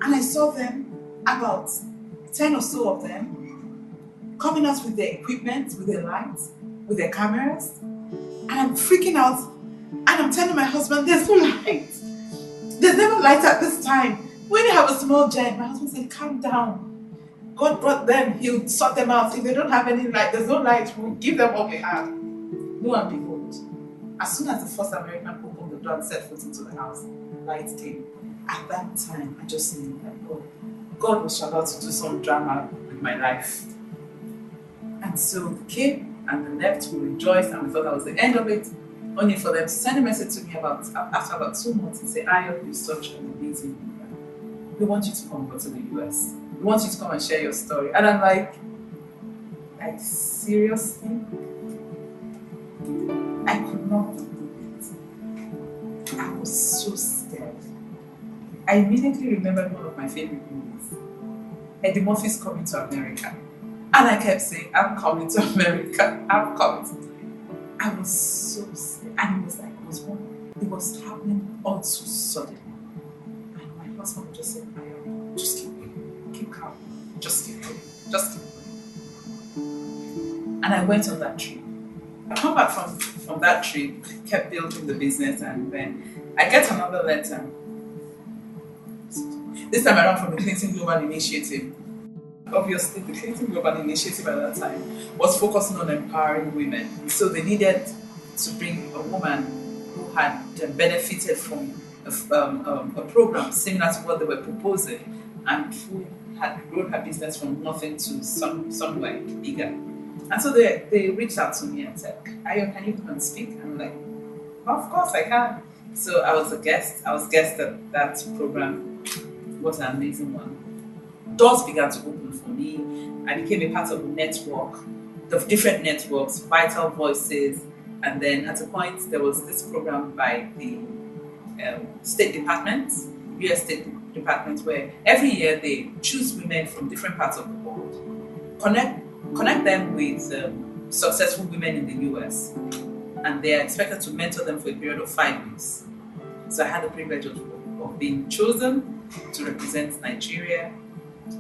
And I saw them, about 10 or so of them, coming out with their equipment, with their lights, with their cameras. And I'm freaking out. And I'm telling my husband, there's no light. There's never light at this time. We only have a small gen. My husband said, calm down. God brought them. He'll sort them out. If they don't have any light, there's no light. We'll give them what we have. Lo and behold, as soon as the first American opened the door and set foot into the house, light came. At that time, I just knew that God was about to do some drama with my life. And so they came and they left. We rejoiced and we thought that was the end of it. Only for them to send a message to me after about 2 months and say, Ayo, you're such an amazing woman. We want you to come go to the US. We want you to come and share your story. And I'm like seriously? I could not believe it. I was so scared. I immediately remembered one of my favorite movies, Eddie Murphy's Coming to America. And I kept saying, I'm coming to America. I'm coming to America. I was so scared. And it was like, it was happening all too suddenly. And my husband would just say, just keep going. Keep calm. Just keep going. Just keep going. And I went on that trip. I come back from that trip, kept building the business, and then I get another letter. This time around from the Clinton Global Initiative. Obviously, the Clinton Global Initiative at that time was focusing on empowering women. So they needed to bring a woman who had benefited from a program similar to what they were proposing and who had grown her business from nothing to somewhere bigger. And so they reached out to me and said, Ayo, can you come and speak? And I'm like, of course I can. So I was a guest. I was guest at that program. It was an amazing one. Doors began to open for me. I became a part of a network, of different networks, Vital Voices, and then at a point there was this program by the State Department, US State Department, where every year they choose women from different parts of the world, connect them with successful women in the US, and they are expected to mentor them for a period of 5 weeks. So I had the privilege of being chosen to represent Nigeria.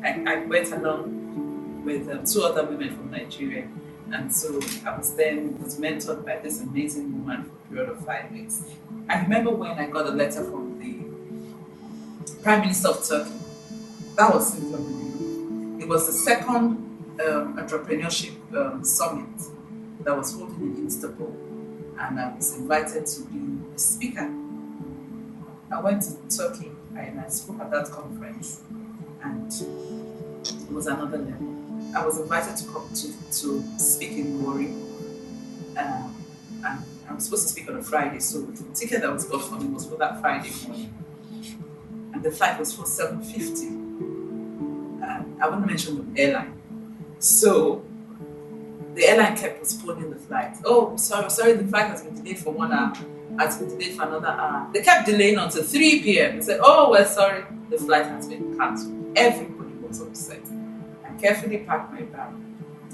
I went along with 2 other women from Nigeria, and so I was mentored by this amazing woman for a period of 5 weeks. I remember when I got a letter from the Prime Minister of Turkey. That was simply unbelievable. It was the second entrepreneurship summit that was holding in Istanbul, and I was invited to be a speaker. I went to Turkey and I spoke at that conference, and it was another level. I was invited to come to speak in Warri, and I was supposed to speak on a Friday, so the ticket that was bought for me was for that Friday morning. And the flight was for 7:50. I wouldn't mention the airline. So the airline kept postponing the flight. Oh, sorry, the flight has been delayed for 1 hour. Has been delayed for another hour. They kept delaying until 3 p.m. They said, oh, we're sorry, the flight has been cancelled. Everybody was upset. I carefully packed my bag,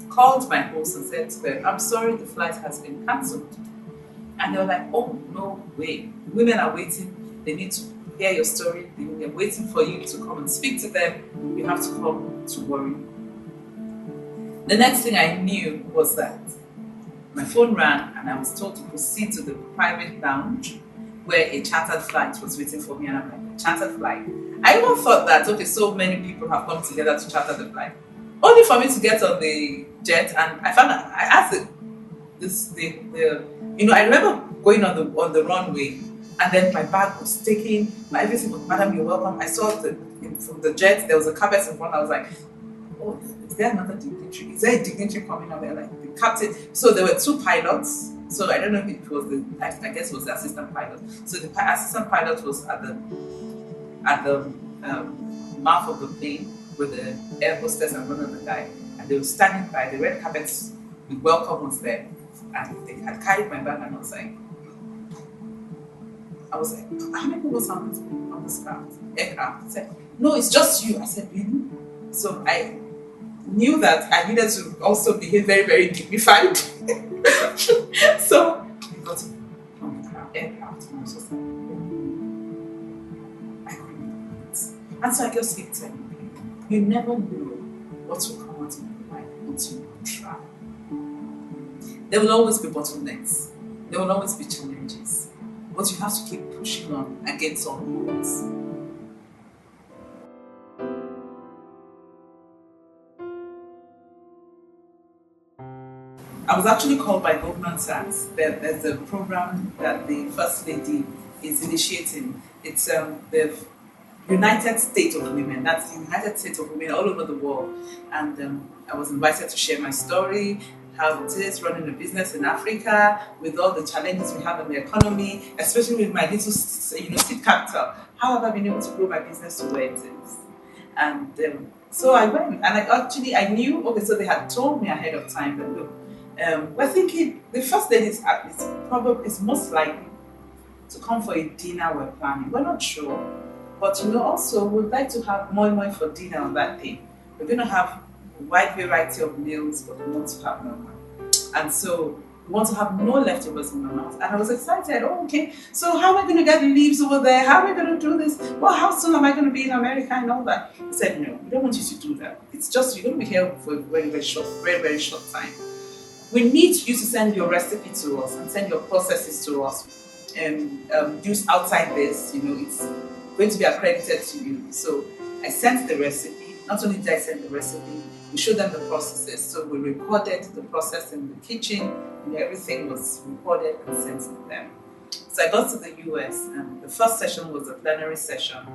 called my host and said to them, I'm sorry, the flight has been cancelled. And they were like, oh, no way. Women are waiting. They need to hear your story. They're waiting for you to come and speak to them. You have to come to worry. The next thing I knew was that my phone rang and I was told to proceed to the private lounge where a chartered flight was waiting for me. And I'm like, a chartered flight? I even thought that, okay, so many people have come together to charter the flight. Only for me to get on the jet, and I found out, I asked I remember going on the runway, and then my bag was taken, everything was, madam, you're welcome. I saw from the jet, there was a carpet in front. I was like, oh, is there another dignitary? Is there a dignitary coming up there? Like the captain. So there were 2 pilots. So I don't know if it was I guess it was the assistant pilot. So the assistant pilot was at the mouth of the plane with the air hostess and one other guy, and they were standing by the red carpets with welcome was there, and they had carried my bag, and I was like, how many people was on this aircraft? I said, no, it's just you. I said, really? So I knew that I needed to also behave very, very dignified. So I got on the aircraft and I was just like, I couldn't do it. And so I just keep telling people, you never know what will come out of your life until you try. There will always be bottlenecks. There will always be challenges. But you have to keep pushing on against all odds. I was actually called by Goldman Sachs. There's a program that the First Lady is initiating. It's the United States of Women. That's the United States of Women all over the world. And I was invited to share my story, how it is running a business in Africa with all the challenges we have in the economy, especially with my little, seed capital. How have I been able to grow my business to where it is? And so I went, and I knew. Okay, so they had told me ahead of time that look. We're thinking the First Lady is most likely to come for a dinner we're planning. We're not sure, but also we'd like to have moi for dinner on that day. We're going to have a wide variety of meals, but we want to have moi. And so we want to have no leftovers in my mouth. And I was excited. Oh, okay. So how am I going to get leaves over there? How am I going to do this? Well, how soon am I going to be in America and all that? He said, no, we don't want you to do that. It's just you're going to be here for a very, very short time. We need you to send your recipe to us and send your processes to us and use outside this, it's going to be accredited to you. So I sent the recipe. Not only did I send the recipe, we showed them the processes. So we recorded the process in the kitchen and everything was recorded and sent to them. So I got to the US and the first session was a plenary session,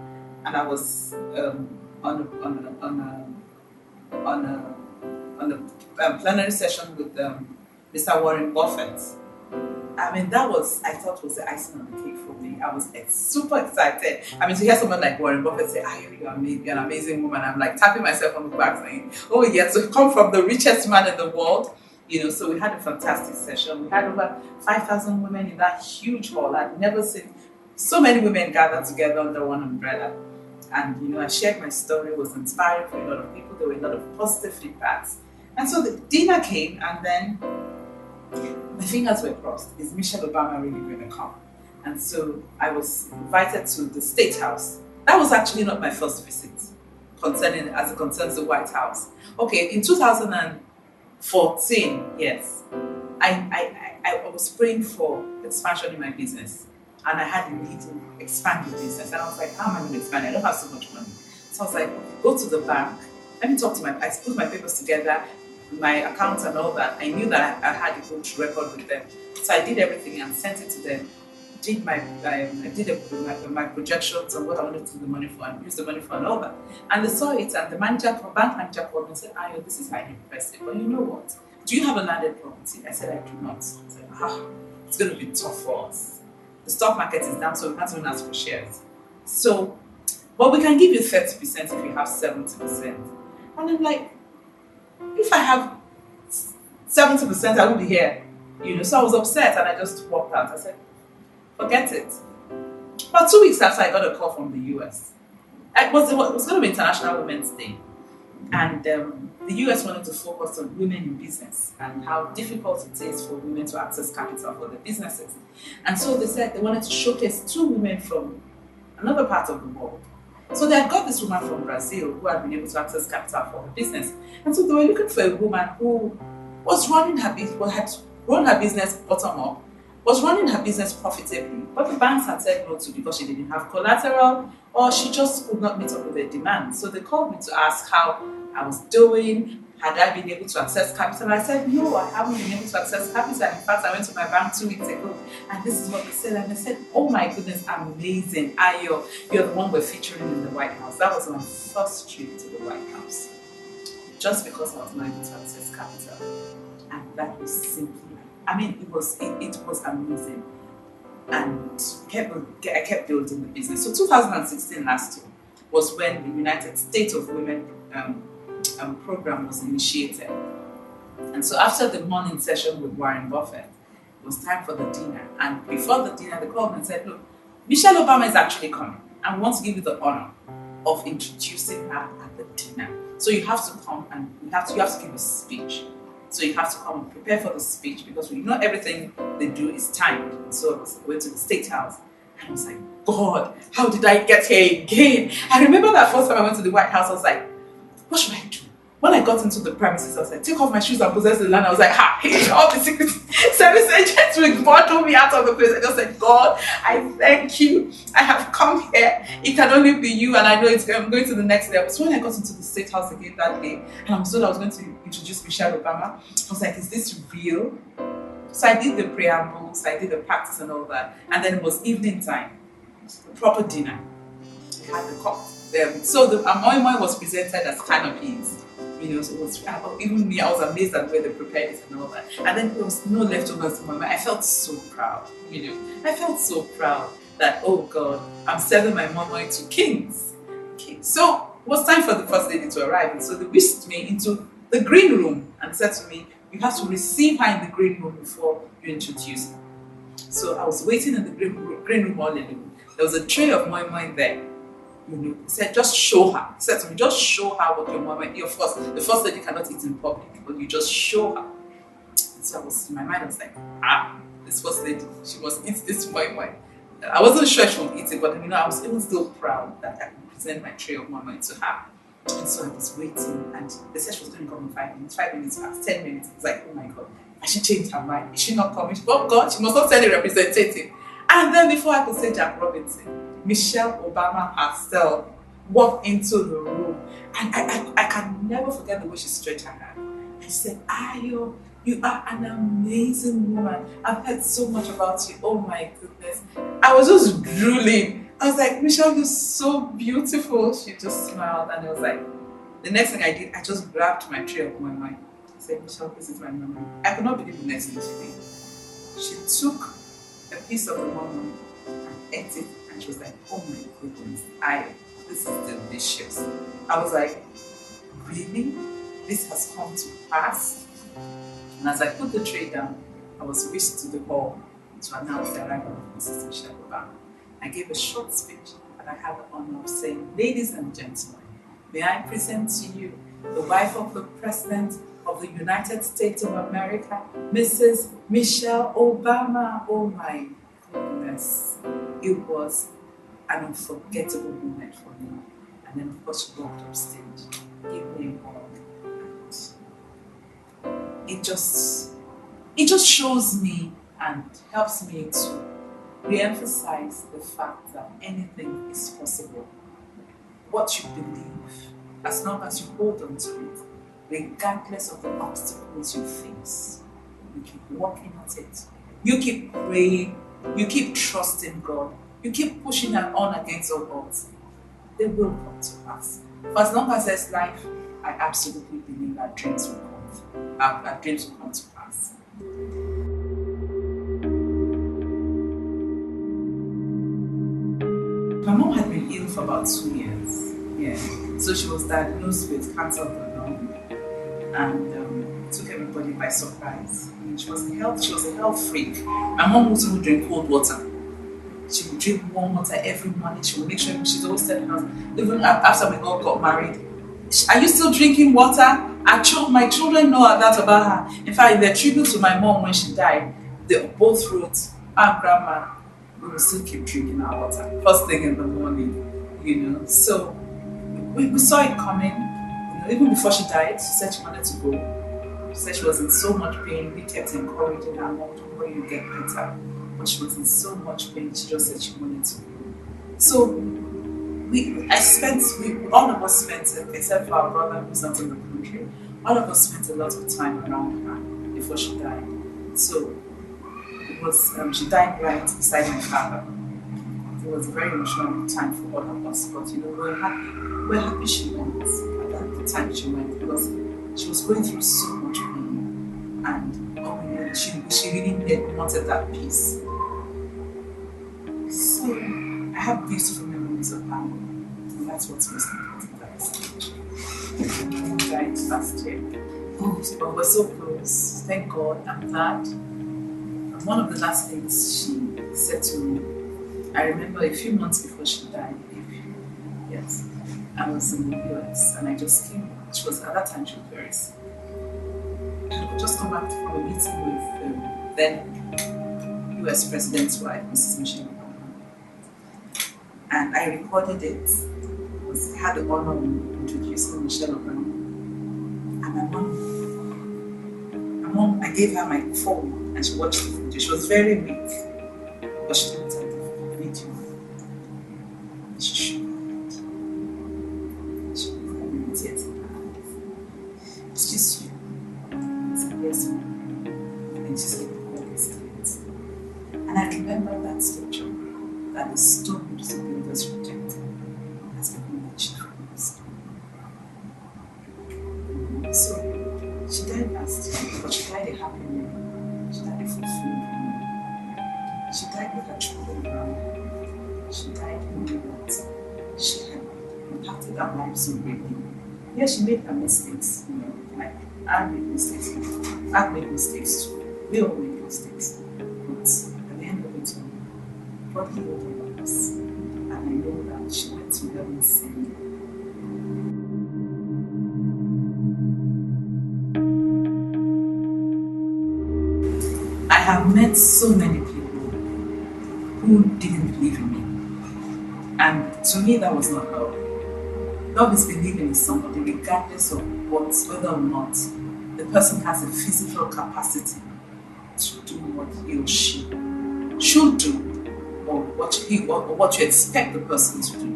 and I was on a plenary session with Mr. Warren Buffett. I mean, I thought was the icing on the cake for me. I was super excited. I mean, to hear someone like Warren Buffett say, you're an amazing woman. I'm like tapping myself on the back saying, oh yes, so come from the richest man in the world. So we had a fantastic session. We had over 5,000 women in that huge hall. I'd never seen so many women gathered together under one umbrella. And, I shared my story. It was inspiring for a lot of people. There were a lot of positive feedbacks. And so the dinner came, and then my fingers were crossed. Is Michelle Obama really going to come? And so I was invited to the State House. That was actually not my first visit as it concerns the White House. Okay, in 2014, yes, I was praying for expansion in my business. And I had a need to expand the business. And I was like, how am I going to expand? I don't have so much money. So I was like, go to the bank. Let me talk to I put my papers together, my accounts and all that. I knew that I had a good record with them. So I did everything and sent it to them. I did my projections on what I wanted to do the money for and use the money for and all that. And they saw it, and the bank manager called me and said, Ayo, this is highly impressive. But you know what? Do you have a landed property? I said, I do not. I said, it's going to be tough for us. The stock market is down, so we can't even ask for shares. So, but we can give you 30% if you have 70%. And I'm like, if I have 70%, I won't be here. So I was upset and I just walked out. I said, forget it. About 2 weeks after, I got a call from the US. It was going to be International Women's Day. And the US wanted to focus on women in business and how difficult it is for women to access capital for their businesses. And so they said they wanted to showcase 2 women from another part of the world. So they had got this woman from Brazil who had been able to access capital for her business. And so they were looking for a woman who was running her business, had run her business bottom up, was running her business profitably, but the banks had said no to because she didn't have collateral or she just could not meet up with their demand. So they called me to ask how I was doing. Had I been able to access capital? I said, no, I haven't been able to access capital. In fact, I went to my bank 2 weeks ago and this is what they said. And they said, oh my goodness, amazing. Ayo, you're the one we're featuring in the White House. That was my first trip to the White House. Just because I was not able to access capital. And that was simply, it was amazing. And I kept building the business. So 2016 last year was when the United States of Women program was initiated. And so after the morning session with Warren Buffett, it was time for the dinner. And before the dinner, the government said, look, Michelle Obama is actually coming and we want to give you the honor of introducing her at the dinner. So you have to come and you have to give a speech. So you have to come and prepare for the speech because everything they do is timed. So I went to the State House and I was like, God, how did I get here again? I remember that first time I went to the White House, I was like, what should I do? When I got into the premises, I was like, take off my shoes and possess the land. I was like, all the Secret Service agents will bottle me out of the place. I just said, God, I thank you. I have come here. It can only be you, and I know I'm going to the next level. So when I got into the State House again that day, and I was told I was going to introduce Michelle Obama, I was like, is this real? So I did the preambles, I did the practice and all that, and then it was evening time, the proper dinner. We had the cup. So the moi was presented as canopies. So it was, even me, I was amazed at the way they prepared it and all that. And then there was no leftovers to my mind. I felt so proud, I felt so proud that, oh God, I'm serving my moi to kings. Okay. So it was time for the first lady to arrive. And so they whisked me into the green room and said to me, you have to receive her in the green room before you introduce her. So I was waiting in the green room all alone. There was a tray of moi there. He said, just show her. He said to me, just show her what your moi is. Of course, the first lady cannot eat in public, but you just show her. And so in my mind, I was like, this first lady, she must eat this moi. I wasn't sure she would eat it, but I was even still proud that I could present my tray of moi to her. And so I was waiting, and they said she was going to come in 5 minutes. 5 minutes past, 10 minutes. I was like, oh my God, has she changed her mind? Is she not coming? Oh God, she must not send a representative. And then before I could say Jack Robinson, Michelle Obama herself walked into the room, and I can never forget the way she stretched her hand. And she said, Ayo, you are an amazing woman. I've heard so much about you. Oh my goodness. I was just drooling. I was like, Michelle, you're so beautiful. She just smiled, and I was like, the next thing I did, I just grabbed my tray of moi. I said, Michelle, this is my memory. I could not believe the next thing she did. She took a piece of the moi and ate it. And she was like, oh my goodness, this is delicious. I was like, really? This has come to pass? And as I put the tray down, I was whisked to the hall to announce the arrival of Mrs. Michelle Obama. I gave a short speech and I had the honor of saying, ladies and gentlemen, may I present to you the wife of the President of the United States of America, Mrs. Michelle Obama. Oh my goodness. It was an unforgettable moment for me. And then of course she walked up stage, gave me a hug. It just shows me and helps me to re-emphasize the fact that anything is possible. What you believe, as long as you hold on to it, regardless of the obstacles you face, you keep working at it. You keep praying. You keep trusting God. You keep pushing on against all odds. They will come to pass. For as long as there's life, I absolutely believe our dreams will come to pass. for about 2 years. Yeah. So she was diagnosed with cancer of the lung, and took everybody by surprise. And she was a health freak. My mom also would drink cold water. She would drink warm water every morning. She would make sure she's always telling us, even after we all got married, are you still drinking water? My children know that about her. In fact, in their tribute to my mom when she died, they both wrote, Grandma, we will still keep drinking our water. First thing in the morning, So we saw it coming. Even before she died, she said she wanted to go. She said she was in so much pain. We kept encouraging her, Mom, don't worry, you get better. But she was in so much pain, she just said she wanted to go. So all of us spent, except for our brother who's not in the country, all of us spent a lot of time around her before she died. So it was, she died right beside my father. It was a very emotional time for all of us, but we're happy she went at the time she went, because she was going through so much pain, and she really wanted that peace. So I have beautiful memories of her, and that's what's most important, guys. She died last year. But we're so close. Thank God. I'm glad. And one of the last things she said to me, I remember a few months before she died, yes, I was in the US and I just came. At that time she was very sick. I had just come back from a meeting with then US President's wife, Mrs. Michelle Obama. And I recorded it. I had the honor of introducing Michelle Obama. And my mom, I gave her my phone and she watched the video. She was very weak, but she didn't take the video. She showed. She was having tears in her eyes. It's just you. I said, yes, ma'am. And she said, God is great. And I remember that scripture, that the stone which the builders rejected has become the chief cornerstone. So she died last year, but she died a happy way. She died a fulfilled way. She died with her children around her. She died knowing that she had impacted our lives so greatly. Yeah, she made her mistakes, like I made mistakes. I've made mistakes too. We all make mistakes. But at the end of it all, God healed all of us. And I know that she went to heaven singing. I have met so many people who didn't believe in me. And to me, that was not love. Love is believing in somebody regardless of whether or not the person has a physical capacity to do what he or she should do, or what you expect the person to do.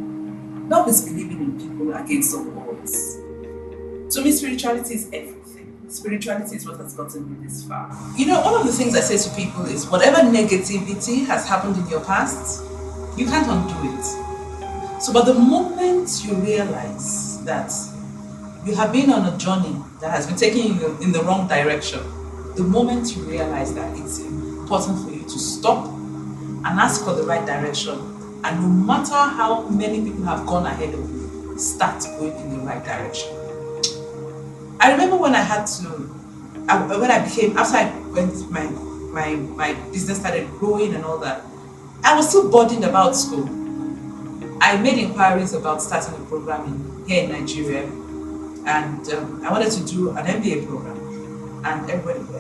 Love is believing in people against all odds. To me, spirituality is everything. Spirituality is what has gotten me this far. One of the things I say to people is, whatever negativity has happened in your past, you can't undo it. So, but the moment you realize that you have been on a journey that has been taking you in the wrong direction, the moment you realize that, it's important for you to stop and ask for the right direction. And no matter how many people have gone ahead of you, start going in the right direction. I remember when after my business started growing and all that, I was still burdened about school. I made inquiries about starting a program here in Nigeria, and I wanted to do an MBA program. And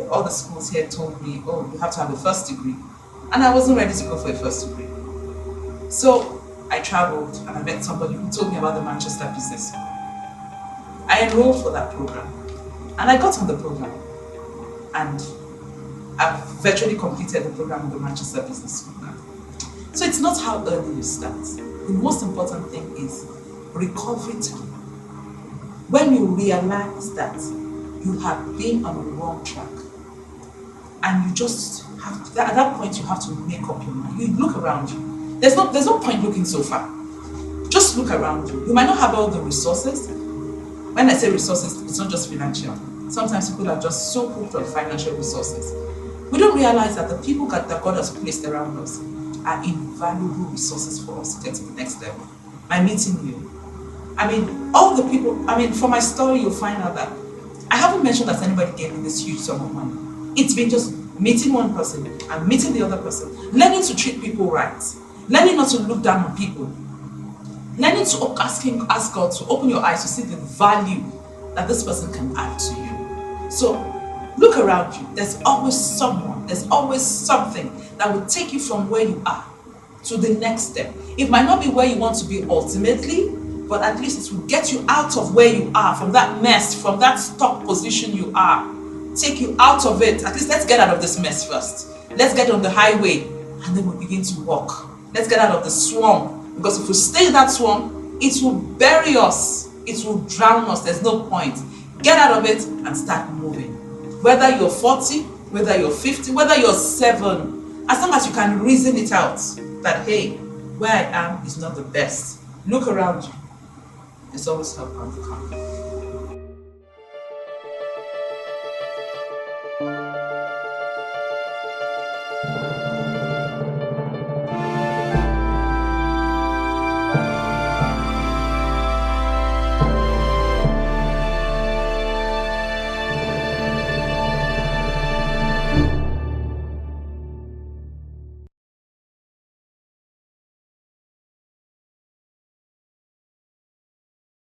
all the schools here told me, oh, you have to have a first degree. And I wasn't ready to go for a first degree. So I traveled and I met somebody who told me about the Manchester Business School. I enrolled for that program and I got on the program, and I've virtually completed the program in the Manchester Business School now. So it's not how early you start. The most important thing is recovery time. When you realize that you have been on the wrong track, and you just have to, at that point you have to make up your mind. You look around you. There's no point looking so far. Just look around you. You might not have all the resources. When I say resources, it's not just financial. Sometimes people are just so hooked on financial resources. We don't realize that the people that God has placed around us are invaluable resources for us to get to the next level. by meeting you. I mean, all the people, I mean, from my story, you'll find out that I haven't mentioned that anybody gave me this huge sum of money. It's been just meeting one person and meeting the other person, learning to treat people right, learning not to look down on people, learning to ask God to open your eyes to see the value that this person can add to you. So look around you. There's always someone, there's always something that will take you from where you are to the next step. It might not be where you want to be ultimately, but at least it will get you out of where you are, from that mess, from that stuck position you are. Take you out of it. At least let's get out of this mess first. Let's get on the highway and then we'll begin to walk. Let's get out of the swamp, because if we stay in that swamp, it will bury us. It will drown us. There's no point. Get out of it and start moving. Whether you're 40, whether you're 50, whether you're 7, as long as you can reason it out that, hey, where I am is not the best. Look around you. There's always help on the come.